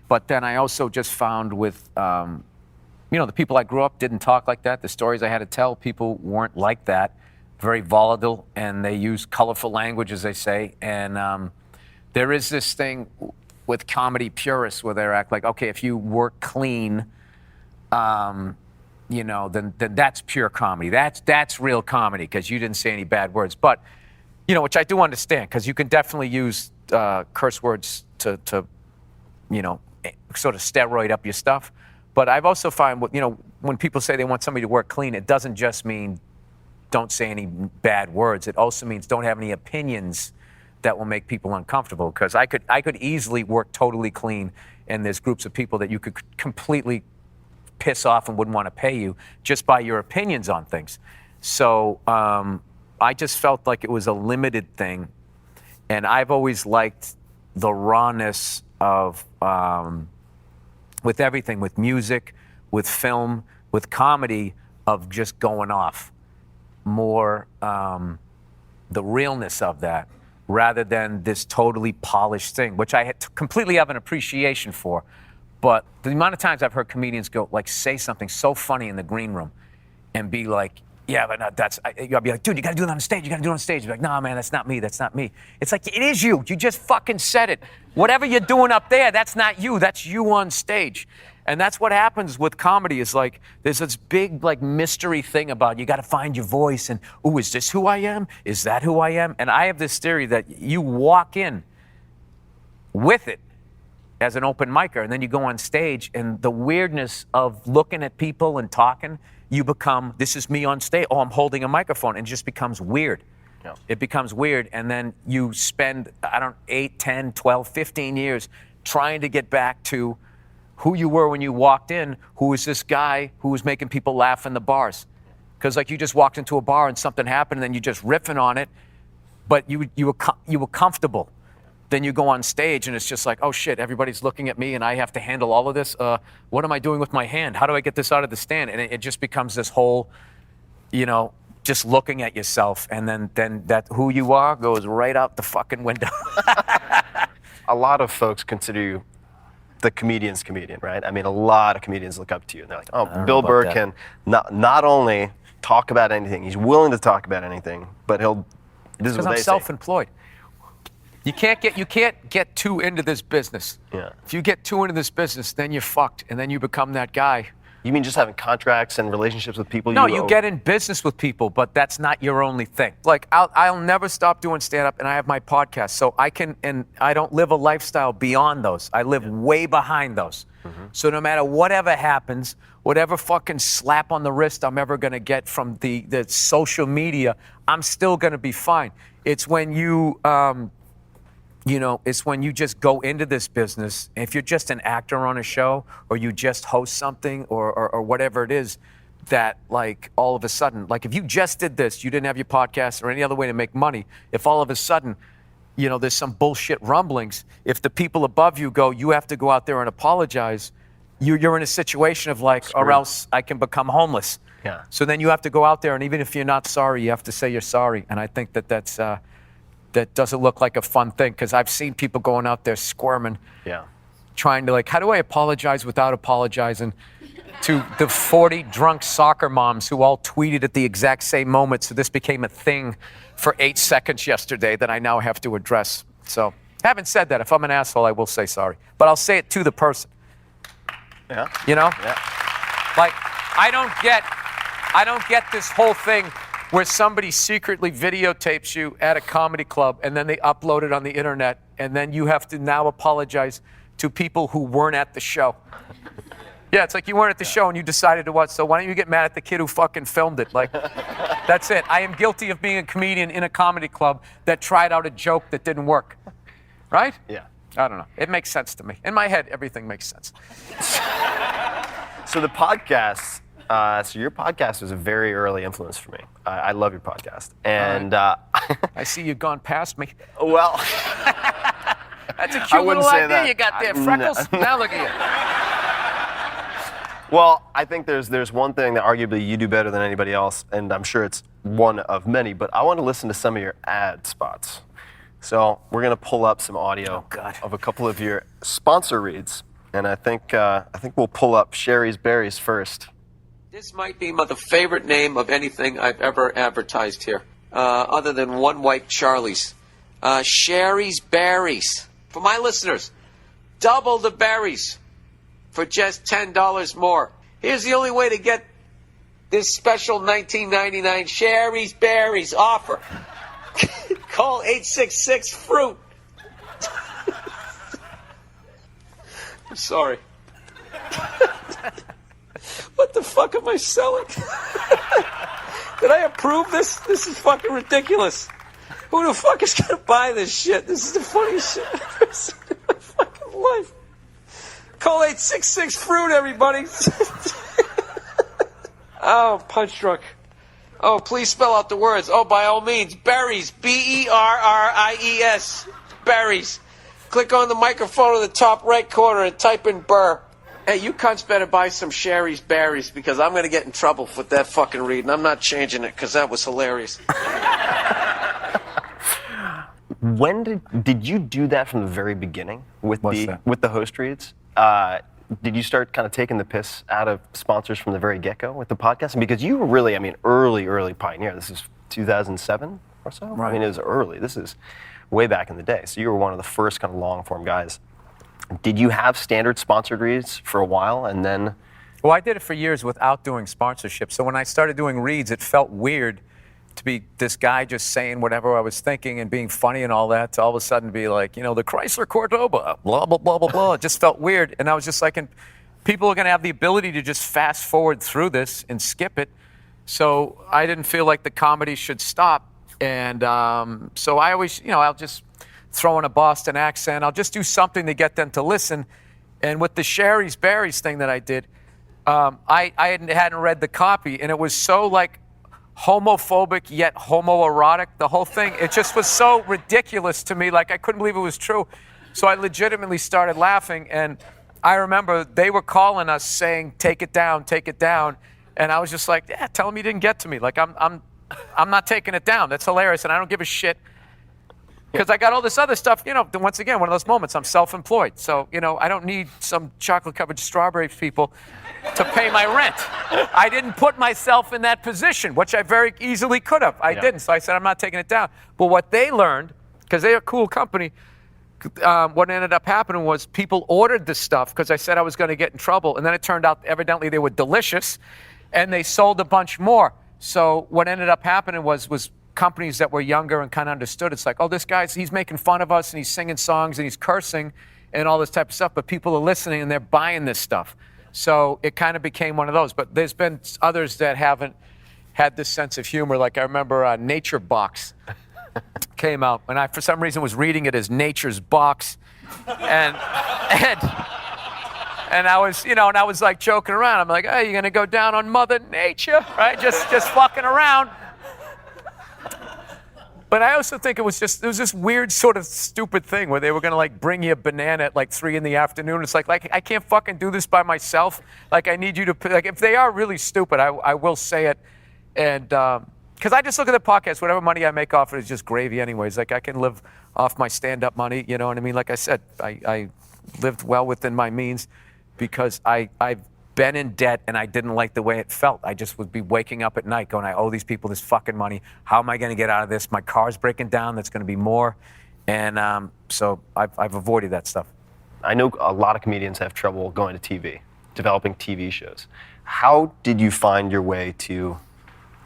But then I also just found with, the people I grew up didn't talk like that. The stories I had to tell, people weren't like that. Very volatile, and they use colorful language, as they say. And there is this thing with comedy purists where they act like, okay, if you work clean, then that's pure comedy. That's real comedy because you didn't say any bad words. But, which I do understand, because you can definitely use curse words to sort of steroid up your stuff. But I've also found, when people say they want somebody to work clean, it doesn't just mean don't say any bad words. It also means don't have any opinions that will make people uncomfortable. Because I could easily work totally clean, and there's groups of people that you could completely piss off and wouldn't want to pay you just by your opinions on things. So I just felt like it was a limited thing, and I've always liked the rawness of with everything, with music, with film, with comedy, of just going off. More the realness of that, rather than this totally polished thing, which I completely have an appreciation for. But the amount of times I've heard comedians go, like, say something so funny in the green room and be like, yeah, but no, I'll be like, dude, you got to do that on stage. You got to do it on stage. Be like, no, man, that's not me. That's not me. It's like, it is you. You just fucking said it. Whatever you're doing up there, that's not you. That's you on stage. And that's what happens with comedy, is like, there's this big, like, mystery thing about you got to find your voice, and, ooh, is this who I am? Is that who I am? And I have this theory that you walk in with it as an open micer, and then you go on stage, and the weirdness of looking at people and talking, you become, this is me on stage. Oh, I'm holding a microphone, and it just becomes weird. Yeah. It becomes weird, and then you spend, 8, 10, 12, 15 years trying to get back to who you were when you walked in, who was this guy who was making people laugh in the bars. Because like you just walked into a bar and something happened, and then you just riffing on it, but you were comfortable. Then you go on stage and it's just like, oh shit, everybody's looking at me and I have to handle all of this. What am I doing with my hand? How do I get this out of the stand? And it just becomes this whole, just looking at yourself, and then that who you are goes right out the fucking window. A lot of folks consider you the comedian's comedian, right? I mean, a lot of comedians look up to you, and they're like, oh, Bill Burr can not only talk about anything, he's willing to talk about anything, but this is what they say. Because I'm self-employed. You can't get too into this business. Yeah. If you get too into this business, then you're fucked, and then you become that guy. You mean just having contracts and relationships with people? No, you get in business with people, but that's not your only thing. Like, I'll never stop doing stand-up, and I have my podcast, so I don't live a lifestyle beyond those. I live way behind those. Mm-hmm. So no matter whatever happens, whatever fucking slap on the wrist I'm ever going to get from the social media, I'm still going to be fine. It's when you... it's when you just go into this business, if you're just an actor on a show, or you just host something, or whatever it is, that like all of a sudden, like if you just did this, you didn't have your podcast or any other way to make money, if all of a sudden, there's some bullshit rumblings, if the people above you go, you have to go out there and apologize, you're in a situation of like, or else I can become homeless. Yeah. So then you have to go out there, and even if you're not sorry, you have to say you're sorry. And I think that doesn't look like a fun thing, because I've seen people going out there squirming, trying to like, how do I apologize without apologizing to the 40 drunk soccer moms who all tweeted at the exact same moment. So this became a thing for 8 seconds yesterday that I now have to address. So having said that, if I'm an asshole, I will say sorry, but I'll say it to the person. Yeah. You know? Yeah. Like, I don't get this whole thing where somebody secretly videotapes you at a comedy club and then they upload it on the internet, and then you have to now apologize to people who weren't at the show. Yeah, it's like you weren't at the show and you decided to watch, so why don't you get mad at the kid who fucking filmed it? Like, that's it. I am guilty of being a comedian in a comedy club that tried out a joke that didn't work. Right? Yeah. I don't know. It makes sense to me. In my head, everything makes sense. So the podcast, so your podcast was a very early influence for me. I love your podcast. And I see you've gone past me. well, That's a cute little say idea that. you got there, Freckles. Now look at you. well, I think there's one thing that arguably you do better than anybody else, and I'm sure it's one of many, but I want to listen to some of your ad spots. So we're going to pull up some audio of a couple of your sponsor reads, and I think we'll pull up Sherry's Berries first. This might be the favorite name of anything I've ever advertised here, other than One White Charlie's. Sherry's Berries. For my listeners, double the berries for just $10 more. Here's the only way to get this special $19.99 Sherry's Berries offer. Call 866-FRUIT. I'm sorry. What the fuck am I selling? Did I approve this? This is fucking ridiculous. Who the fuck is gonna buy this shit? This is the funniest shit I've ever seen in my fucking life. Call 866-FRUIT, everybody. Oh, punch drunk. Oh, please spell out the words. Oh, by all means, berries. B-E-R-R-I-E-S. Berries. Click on the microphone in the top right corner and type in Burr. Hey, you cunts better buy some Sherry's Berries, because I'm going to get in trouble with that fucking read, and I'm not changing it because that was hilarious. When did you do that from the very beginning with the host reads? Did you start kind of taking the piss out of sponsors from the very get-go with the podcast? And because you were really, early pioneer. This is 2007 or so? Right. I mean, it was early. This is way back in the day. So you were one of the first kind of long-form guys. Did you have standard sponsored reads for a while and then? Well, I did it for years without doing sponsorship. So when I started doing reads, it felt weird to be this guy just saying whatever I was thinking and being funny and all that, to all of a sudden be like, the Chrysler Cordoba, blah, blah, blah, blah, blah. It just felt weird. And I was just like, and people are going to have the ability to just fast forward through this and skip it. So I didn't feel like the comedy should stop. And so I always, I'll just throw in a Boston accent. I'll just do something to get them to listen. And with the Sherry's Berries thing that I did, I hadn't read the copy, and it was so like homophobic yet homoerotic, the whole thing. It just was so ridiculous to me. Like, I couldn't believe it was true. So I legitimately started laughing, and I remember they were calling us saying, take it down. And I was just like, yeah, tell them you didn't get to me. Like, I'm not taking it down. That's hilarious, and I don't give a shit. Because I got all this other stuff, once again, one of those moments, I'm self-employed. So, I don't need some chocolate-covered strawberry people to pay my rent. I didn't put myself in that position, which I very easily could have. I didn't. So I said, I'm not taking it down. But what they learned, because they're a cool company, what ended up happening was people ordered this stuff because I said I was going to get in trouble. And then it turned out, evidently, they were delicious, and they sold a bunch more. So what ended up happening was companies that were younger and kind of understood. It's like, oh, this guy's, he's making fun of us and he's singing songs and he's cursing and all this type of stuff, but people are listening and they're buying this stuff. So it kind of became one of those. But there's been others that haven't had this sense of humor. Like I remember Nature Box came out, and I, for some reason, was reading it as Nature's Box. And I was, and I was like joking around. I'm like, hey, you're going to go down on Mother Nature, right? Just fucking around. But I also think it was this weird sort of stupid thing where they were going to like bring you a banana at like 3 p.m. It's like I can't fucking do this by myself. Like I need you to, like if they are really stupid, I will say it. And because I just look at the podcast, whatever money I make off it is just gravy anyways. Like I can live off my stand-up money, you know what I mean? Like I said, I lived well within my means because I've been in debt and I didn't like the way it felt. I just would be waking up at night going, I owe these people this fucking money. How am I going to get out of this? My car's breaking down. That's going to be more. And so I've avoided that stuff. I know a lot of comedians have trouble going to TV, developing TV shows. How did you find your way to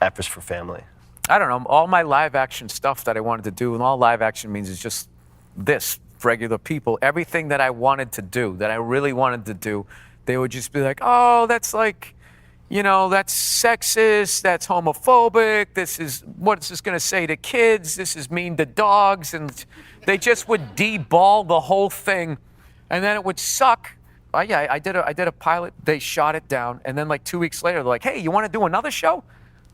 F is for Family? I don't know. All my live action stuff that I wanted to do, and all live action means is just this, regular people. Everything that I wanted to do, that I really wanted to do, they would just be like, oh, that's like, you know, that's sexist, that's homophobic, this is, what's this going to say to kids, this is mean to dogs, and they just would de-ball the whole thing, and then it would suck. Yeah, I did a pilot, they shot it down, and then like 2 weeks later, they're like, hey, you want to do another show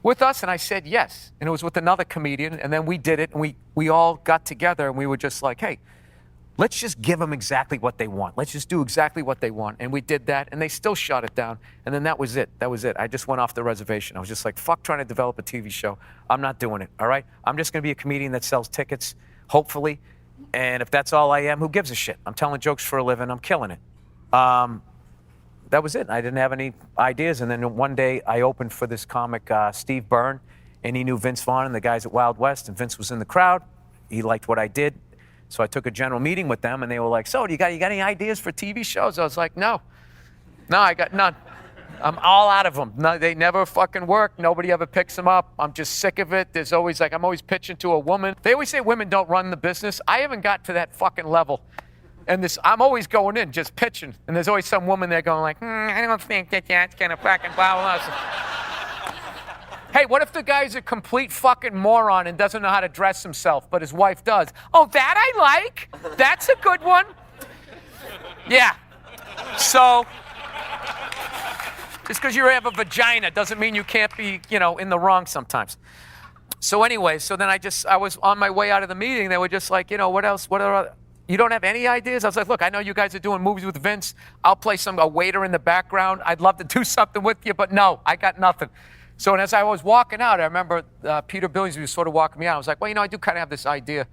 with us? And I said yes, and it was with another comedian, and then we did it, and we all got together, and we were just like, hey, let's just give them exactly what they want. Let's just do exactly what they want. And we did that, and they still shot it down. And then that was it. That was it. I just went off the reservation. I was just like, fuck trying to develop a TV show. I'm not doing it, all right? I'm just going to be a comedian that sells tickets, hopefully. And if that's all I am, who gives a shit? I'm telling jokes for a living. I'm killing it. That was it. I didn't have any ideas. And then one day, I opened for this comic, Steve Byrne, and he knew Vince Vaughn and the guys at Wild West, and Vince was in the crowd. He liked what I did. So I took a general meeting with them, and they were like, so you got any ideas for TV shows? I was like, no, I got none. I'm all out of them. No, they never fucking work. Nobody ever picks them up. I'm just sick of it. There's always like, I'm always pitching to a woman. They always say women don't run the business. I haven't got to that fucking level. And I'm always going in, just pitching. And there's always some woman there going like, I don't think that's gonna fucking blah, blah, blah. Hey, what if the guy's a complete fucking moron and doesn't know how to dress himself, but his wife does? Oh, that I like. That's a good one. Yeah. So, just because you have a vagina doesn't mean you can't be, in the wrong sometimes. So anyway, so then I was on my way out of the meeting. They were just like, what else? You don't have any ideas? I was like, look, I know you guys are doing movies with Vince. I'll play a waiter in the background. I'd love to do something with you, but no, I got nothing. So, and as I was walking out, I remember Peter Billings was sort of walking me out. I was like, well, I do kind of have this idea,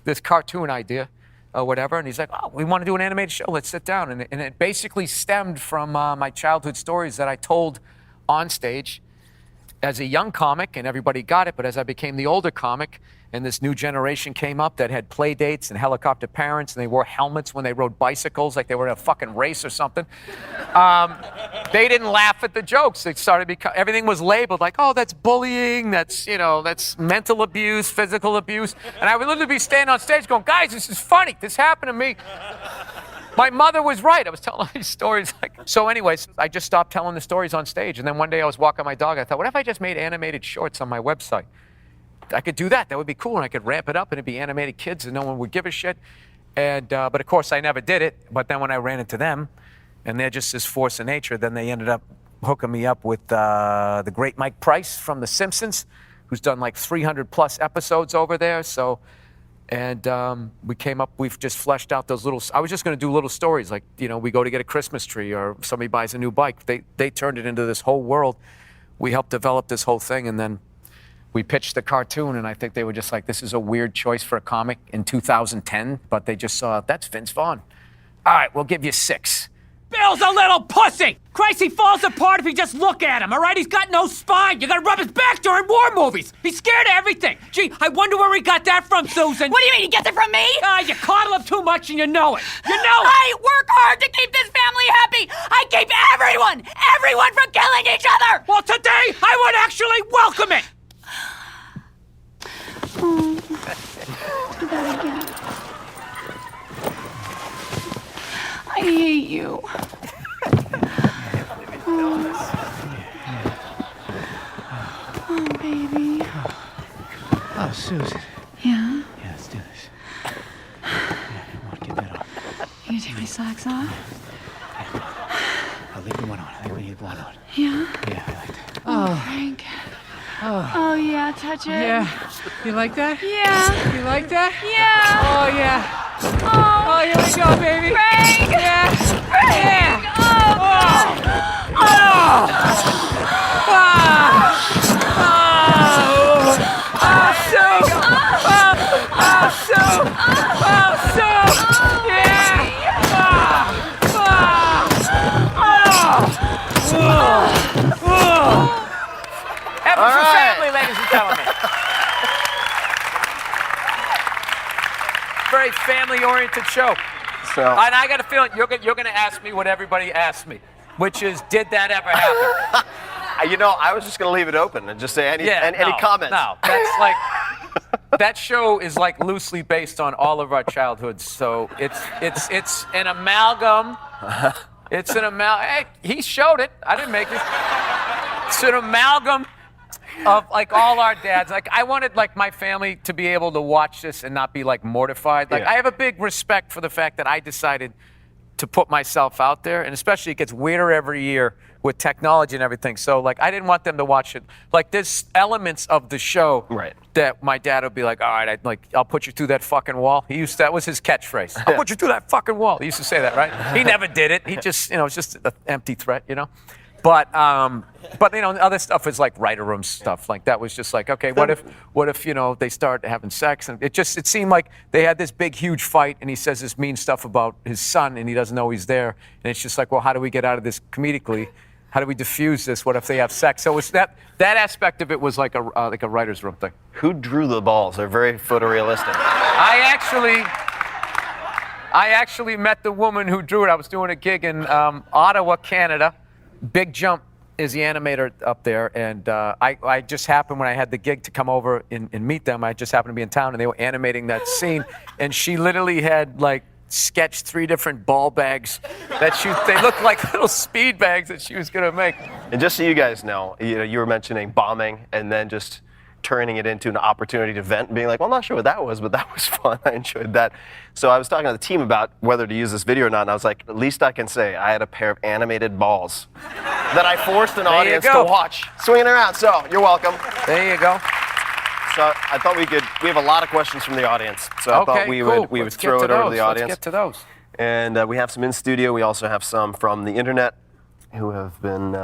this cartoon idea, or whatever. And he's like, oh, we want to do an animated show. Let's sit down. And it basically stemmed from my childhood stories that I told on stage as a young comic, and everybody got it. But as I became the older comic, and this new generation came up that had play dates and helicopter parents, and they wore helmets when they rode bicycles like they were in a fucking race or something. They didn't laugh at the jokes. They started everything was labeled like, oh, that's bullying, that's mental abuse, physical abuse. And I would literally be standing on stage going, guys, this is funny. This happened to me. My mother was right. I was telling all these stories. So anyways, I just stopped telling the stories on stage. And then one day I was walking my dog. I thought, what if I just made animated shorts on my website? I could do that. That would be cool. And I could ramp it up and it'd be animated kids and no one would give a shit. And but of course, I never did it. But then when I ran into them, and they're just this force of nature, then they ended up hooking me up with the great Mike Price from The Simpsons, who's done like 300 plus episodes over there. So, and we've just fleshed out those I was just going to do little stories like, we go to get a Christmas tree or somebody buys a new bike. They turned it into this whole world. We helped develop this whole thing, and then we pitched the cartoon, and I think they were just like, this is a weird choice for a comic in 2010, but they just saw, that's Vince Vaughn. All right, we'll give you 6. Bill's a little pussy! Christ, he falls apart if you just look at him, all right? He's got no spine. You gotta rub his back during war movies. He's scared of everything. Gee, I wonder where he got that from, Susan. What do you mean, he gets it from me? You coddle him too much and you know it. You know it. I work hard to keep this family happy. I keep everyone from killing each other. Well, today, I would actually welcome it. Do that again. I hate you. Oh, baby. Oh, Susan. Yeah? Yeah, let's do this. Yeah, come on, get that on. You gonna take my socks off? I'll leave the one on. I think we need one on. Yeah? Yeah, I like that. Oh, Frank. Oh, yeah, touch it. Yeah. You like that? Yeah. You like that? Yeah. Oh, yeah. Oh, here we go, baby. Frank. Yeah. Frank. Yeah. Oh, God. Heaven for family, ladies and gentlemen. Very family-oriented show. So, And I got a feeling you're going to ask me what everybody asked me, which is, did that ever happen? I was just going to leave it open and just say any comments. No, that's like that show is like loosely based on all of our childhoods. So it's an amalgam. It's an amalgam. Hey, he showed it. I didn't make it. It's an amalgam of like all our dads. Like I wanted like my family to be able to watch this and not be like mortified. Like I have a big respect for the fact that I decided to put myself out there, and especially it gets weirder every year with technology and everything. So like I didn't want them to watch it. Like there's elements of the show that my dad would be like, all right, I'll put you through that fucking wall. That was his catchphrase. I'll put you through that fucking wall. He used to say that, right? He never did it. He just, it's just an empty threat, But other stuff is like writer room stuff. Like that was just like, okay, what if they start having sex, and it seemed like they had this big huge fight, and he says this mean stuff about his son, and he doesn't know he's there, and it's just like, well, how do we get out of this comedically? How do we diffuse this? What if they have sex? So it's that aspect of it was like a writer's room thing. Who drew the balls? They're very photorealistic. I actually met the woman who drew it. I was doing a gig in Ottawa, Canada. Big Jump is the animator up there, and I just happened when I had the gig to come over and meet them. I just happened to be in town, and they were animating that scene, and she literally had like sketched 3 different ball bags they looked like little speed bags that she was gonna make. And just so you guys know, you were mentioning bombing and then just turning it into an opportunity to vent and being like, well, I'm not sure what that was, but that was fun. I enjoyed that. So I was talking to the team about whether to use this video or not, and I was like, at least I can say I had a pair of animated balls that I forced an audience to watch swinging around. So you're welcome. There you go. So I thought we have a lot of questions from the audience. So I thought we would throw it over to the audience. Let's get to those. And we have some in studio. We also have some from the internet who have been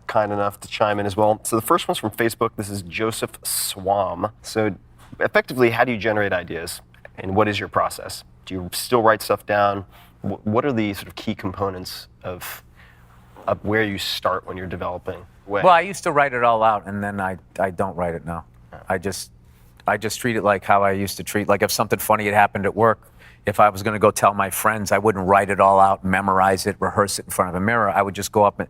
kind enough to chime in as well. So the first one's from Facebook. This is Joseph Swam. So effectively, how do you generate ideas? And what is your process? Do you still write stuff down? What are the sort of key components of where you start when you're developing? Well, I used to write it all out, and then I don't write it now. I just treat it like how I used to treat, like if something funny had happened at work, if I was going to go tell my friends, I wouldn't write it all out, memorize it, rehearse it in front of a mirror. I would just go up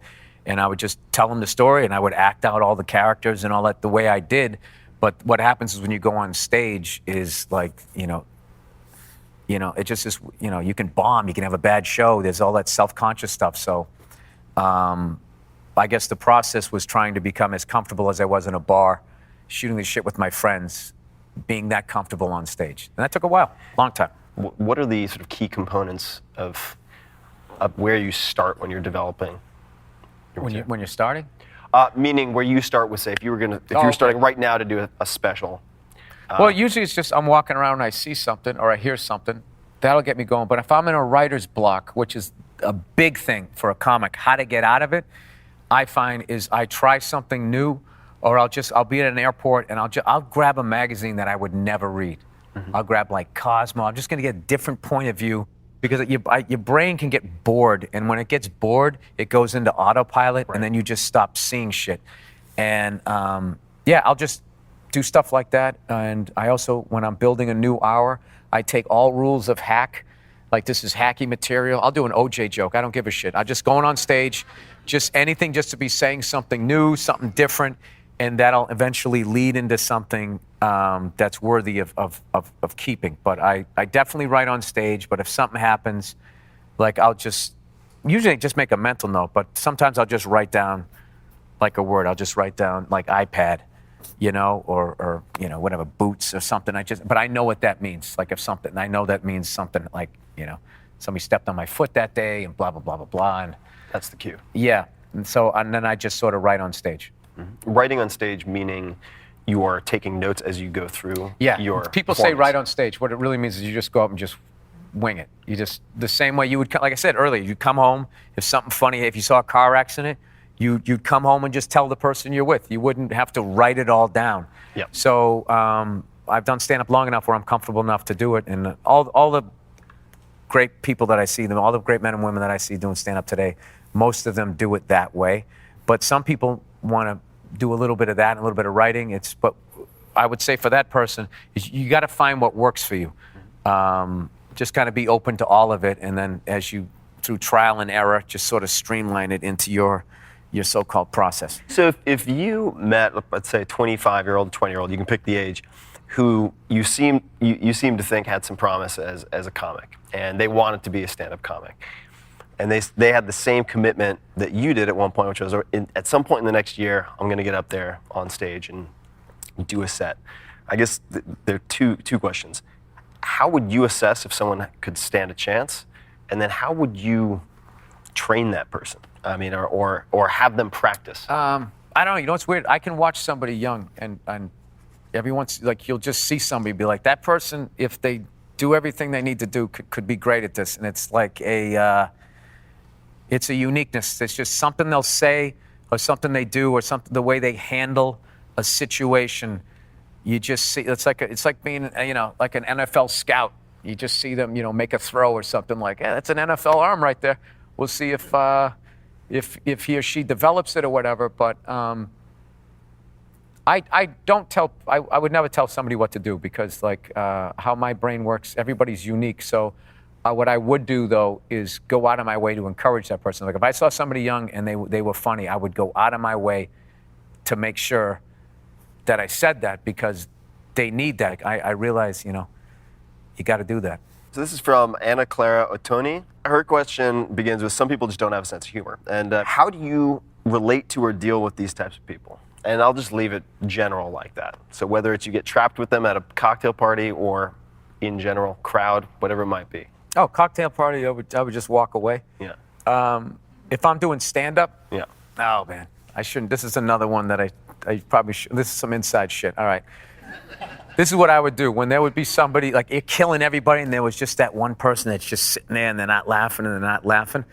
and I would just tell them the story, and I would act out all the characters and all that the way I did. But what happens is when you go on stage is like, it just is, you can bomb, you can have a bad show. There's all that self-conscious stuff. So I guess the process was trying to become as comfortable as I was in a bar, shooting the shit with my friends, being that comfortable on stage. And that took a while, long time. What are the sort of key components of where you start when you're developing? When you're starting? Meaning where you start with, say, if you were starting right now to do a special. Well, usually it's just I'm walking around and I see something or I hear something. That'll get me going. But if I'm in a writer's block, which is a big thing for a comic, how to get out of it, I find is I try something new, or I'll be at an airport and I'll grab a magazine that I would never read. Mm-hmm. I'll grab like Cosmo. I'm just going to get a different point of view, because your brain can get bored, and when it gets bored, it goes into autopilot, and then you just stop seeing shit. And I'll just do stuff like that. And I also, when I'm building a new hour, I take all rules of hack. Like, this is hacky material. I'll do an OJ joke. I don't give a shit. I'm just going on stage, just anything, just to be saying something new, something different, and that'll eventually lead into something that's worthy of keeping. But I definitely write on stage, but if something happens, like I'll usually just make a mental note, but sometimes I'll just write down like a word. I'll just write down like iPad, or whatever, boots or something. But I know what that means. Like I know that means something like, somebody stepped on my foot that day and blah, blah, blah, blah, blah. And that's the cue. Yeah. And then I just sort of write on stage. Writing on stage meaning you are taking notes as you go through your people say write on stage. What it really means is you just go up and just wing it. You just, the same way you would, like I said earlier, you come home, if something funny, if you saw a car accident, you'd come home and just tell the person you're with. You wouldn't have to write it all down. Yeah. So I've done stand-up long enough where I'm comfortable enough to do it, and all the great people that I see, all the great men and women that I see doing stand-up today, most of them do it that way. But some people want to do a little bit of that and a little bit of writing. But I would say for that person, you got to find what works for you. Just kind of be open to all of it, and then as you, through trial and error, just sort of streamline it into your so-called process. So if you met, let's say, a 25-year-old, 20-year-old, you can pick the age, who you seem to think had some promise as a comic, and they wanted to be a stand-up comic, and they had the same commitment that you did at one point, which was at some point in the next year, I'm going to get up there on stage and do a set. I guess there are two questions. How would you assess if someone could stand a chance, and then how would you train that person? I mean, or have them practice? I don't know. You know what's weird? I can watch somebody young, and every once, like, you'll just see somebody be like, that person, if they do everything they need to do, could be great at this. And it's like it's a uniqueness. It's just something they'll say, or something they do, or something, the way they handle a situation. You just see, it's like being, like an NFL scout. You just see them, make a throw or something like, yeah, that's an NFL arm right there. We'll see if he or she develops it or whatever. But I would never tell somebody what to do, because how my brain works, everybody's unique. So what I would do, though, is go out of my way to encourage that person. Like if I saw somebody young and they were funny, I would go out of my way to make sure that I said that, because they need that. I realize, you got to do that. So this is from Anna Clara Ottoni. Her question begins with, some people just don't have a sense of humor. And how do you relate to or deal with these types of people? And I'll just leave it general like that. So whether it's you get trapped with them at a cocktail party or in general, crowd, whatever it might be. Oh, cocktail party, I would just walk away. Yeah. If I'm doing stand-up? Yeah. Oh, man. I shouldn't. This is another one that I probably should. This is some inside shit. All right. This is what I would do when there would be somebody, like, you're killing everybody, and there was just that one person that's just sitting there, and they're not laughing, and they're not laughing.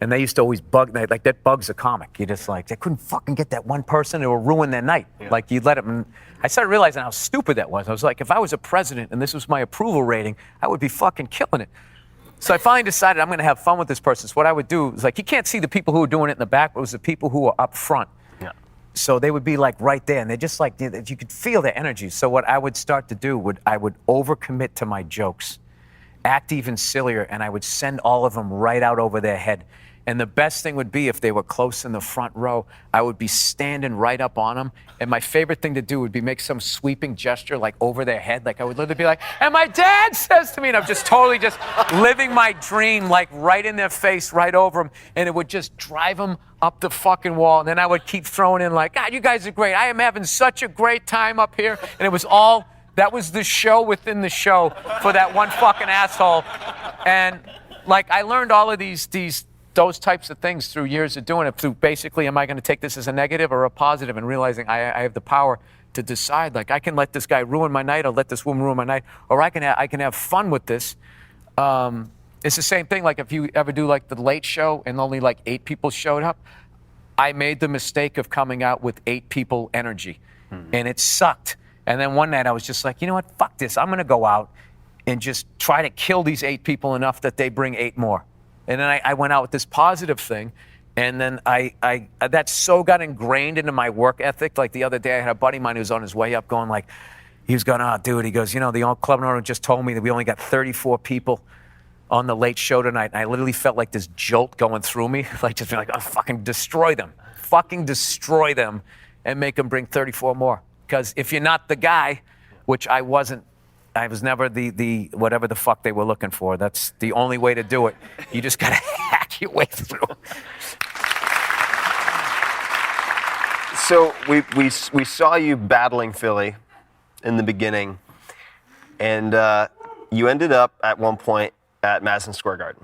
And they used to always bug me. Like, that bugs a comic. You just, like, they couldn't fucking get that one person. It would ruin their night. Yeah. Like, you'd let them. I started realizing how stupid that was. I was like, if I was a president and this was my approval rating, I would be fucking killing it. So I finally decided I'm going to have fun with this person. So what I would do is, like, you can't see the people who are doing it in the back, but it was the people who were up front. Yeah. So they would be like right there, and they're just like, you could feel their energy. So what I would start to do, I would overcommit to my jokes, act even sillier, and I would send all of them right out over their head. And the best thing would be if they were close in the front row, I would be standing right up on them. And my favorite thing to do would be make some sweeping gesture, like over their head. Like I would literally be like, and my dad says to me, and I'm just totally just living my dream, like right in their face, right over them. And it would just drive them up the fucking wall. And then I would keep throwing in like, God, you guys are great. I am having such a great time up here. And it was all, that was the show within the show for that one fucking asshole. And like, I learned all of those types of things through years of doing it, through basically, am I going to take this as a negative or a positive, and realizing I have the power to decide, like, I can let this guy ruin my night, or let this woman ruin my night, or I can have fun with this. It's the same thing, like if you ever do like the Late Show and only like 8 people showed up, I made the mistake of coming out with 8 people energy, and it sucked. And then one night I was just like, you know what, fuck this, I'm going to go out and just try to kill these 8 people enough that they bring 8 more. And then I went out with this positive thing, and then I that so got ingrained into my work ethic. Like the other day, I had a buddy of mine who was on his way up going like, he was going, oh, dude, he goes, the old club owner just told me that we only got 34 people on the Late Show tonight. And I literally felt like this jolt going through me, like just being like, oh, fucking destroy them, and make them bring 34 more. Because if you're not the guy, which I wasn't, I was never the whatever the fuck they were looking for. That's the only way to do it. You just got to hack your way through. So we saw you battling Philly in the beginning, and you ended up at one point at Madison Square Garden.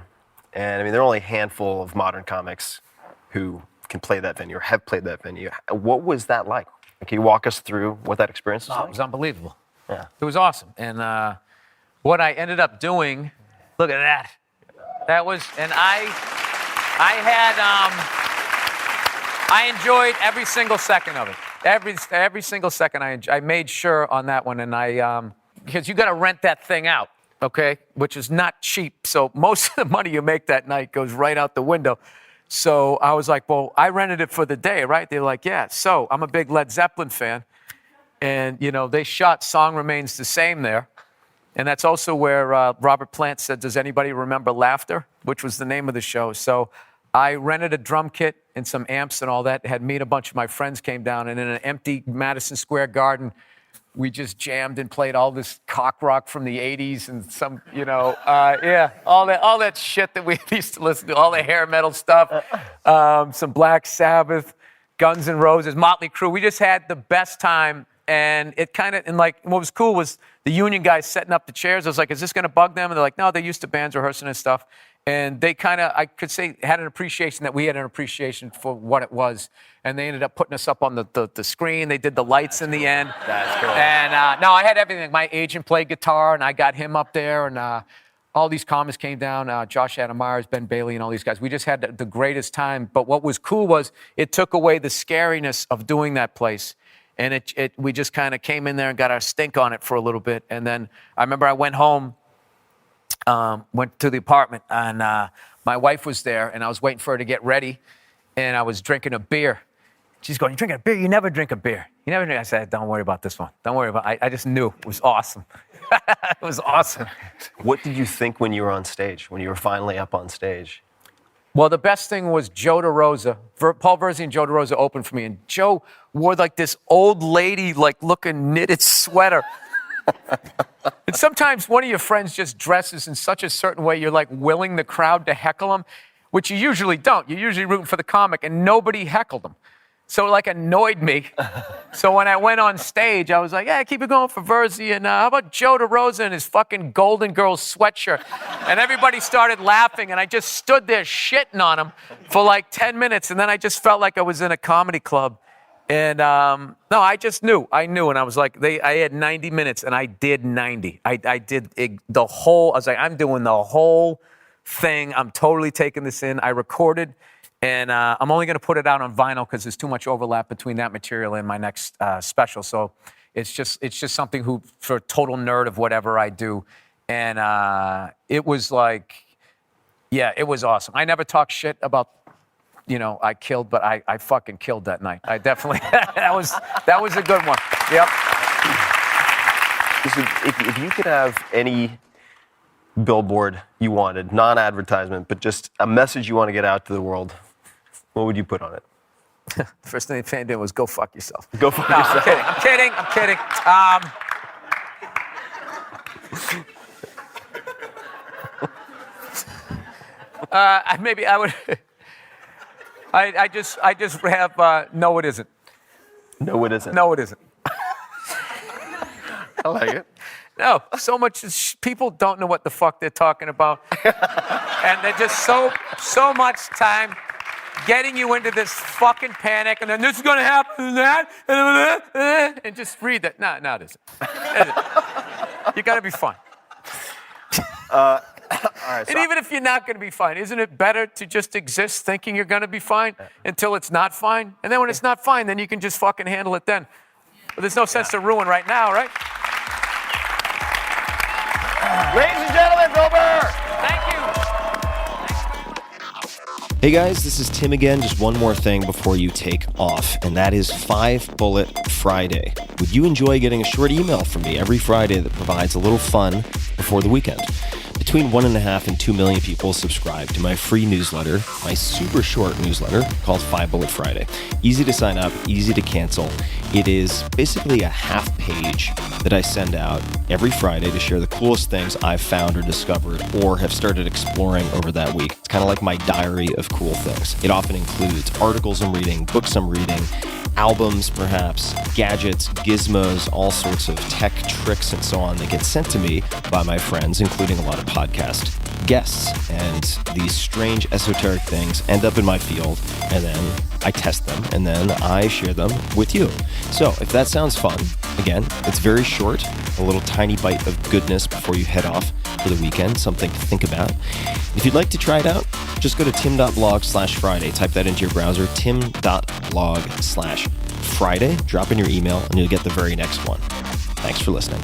And I mean, there are only a handful of modern comics who can play that venue or have played that venue. What was that like? Can you walk us through what that experience was Oh, like? it was unbelievable. Yeah. It was awesome. And what I ended up doing, look at that. That was, and I enjoyed every single second of it. Every single second I made sure on that one. And because you got to rent that thing out, okay, which is not cheap. So most of the money you make that night goes right out the window. So I was like, well, I rented it for the day, right? They were like, yeah. So I'm a big Led Zeppelin fan. And, you know, they shot Song Remains the Same there. And that's also where Robert Plant said, does anybody remember Laughter? Which was the name of the show. So I rented a drum kit and some amps and all that. Had me and a bunch of my friends came down. And in an empty Madison Square Garden, we just jammed and played all this cock rock from the 80s and some, you know, all that shit that we used to listen to, all the hair metal stuff, some Black Sabbath, Guns N' Roses, Motley Crue. We just had the best time. And it kind of, and like, what was cool was the union guys setting up the chairs. I was like, is this going to bug them? And they're like, no, they're used to bands rehearsing and stuff. And they kind of, I could say, had an appreciation that we had an appreciation for what it was. And they ended up putting us up on the screen. They did the lights in the end. That's cool. And no, I had everything. My agent played guitar, and I got him up there. And all these comics came down, Josh Adam Myers, Ben Bailey, and all these guys. We just had the greatest time. But what was cool was it took away the scariness of doing that place. And we just kind of came in there and got our stink on it for a little bit. And then I remember I went home, went to the apartment, and my wife was there, and I was waiting for her to get ready, and I was drinking a beer. She's going, "You drinking a beer? You never drink a beer. You never drink." I said, "Don't worry about this one. Don't worry about it." I just knew it was awesome. It was awesome. What did you think when you were on stage, when you were finally up on stage? Well, the best thing was Joe DeRosa. Paul Verzi and Joe DeRosa opened for me. And Joe wore like this old lady, like looking knitted sweater. And sometimes one of your friends just dresses in such a certain way, you're like willing the crowd to heckle them, which you usually don't. You're usually rooting for the comic, and nobody heckled them. So it like annoyed me. So when I went on stage, I was like, "Yeah, keep it going for Verzi, and how about Joe DeRosa and his fucking Golden Girls sweatshirt?" And everybody started laughing, and I just stood there shitting on him for like 10 minutes, and then I just felt like I was in a comedy club. And no, I just knew. I knew, and I was like, I had 90 minutes, and I did 90. I did the whole, I was like, I'm doing the whole thing. I'm totally taking this in. I recorded. And I'm only going to put it out on vinyl because there's too much overlap between that material and my next special. So it's just something for a total nerd of whatever I do. And it was like, yeah, it was awesome. I never talk shit about, I killed, but I fucking killed that night. I definitely, that was a good one. Yep. If you could have any billboard you wanted, non-advertisement, but just a message you want to get out to the world, what would you put on it? The first thing the fan did was go fuck yourself. Go fuck yourself. I'm kidding. Maybe I would. I just have no, it isn't. No, it isn't. No, it isn't. I like it. No, so much people don't know what the fuck they're talking about, and they're just so much time getting you into this fucking panic, and then this is gonna happen, and that, and just read that. No, it isn't. It isn't. You gotta be fine. All right, and even if you're not gonna be fine, isn't it better to just exist thinking you're gonna be fine until it's not fine, and then when it's not fine, then you can just fucking handle it then. But there's no sense to ruin right now, right? Ladies and gentlemen, Bill Burr. Thank you. Hey guys, this is Tim again. Just one more thing before you take off, and that is 5 Bullet Friday. Would you enjoy getting a short email from me every Friday that provides a little fun before the weekend? Between 1.5 and 2 million people subscribe to my free newsletter, my super short newsletter called 5 Bullet Friday. Easy to sign up, easy to cancel. It is basically a half page that I send out every Friday to share the coolest things I've found or discovered or have started exploring over that week. It's kind of like my diary of cool things. It often includes articles I'm reading, books I'm reading, albums perhaps, gadgets, gizmos, all sorts of tech tricks and so on that get sent to me by my friends, including a lot of podcast guests, and these strange esoteric things end up in my field, and then I test them, and then I share them with you. So if that sounds fun, again, it's very short, a little tiny bite of goodness before you head off for the weekend, something to think about. If you'd like to try it out, just go to tim.blog/Friday. Type that into your browser, tim.blog/Friday. Drop in your email, and you'll get the very next one. Thanks for listening.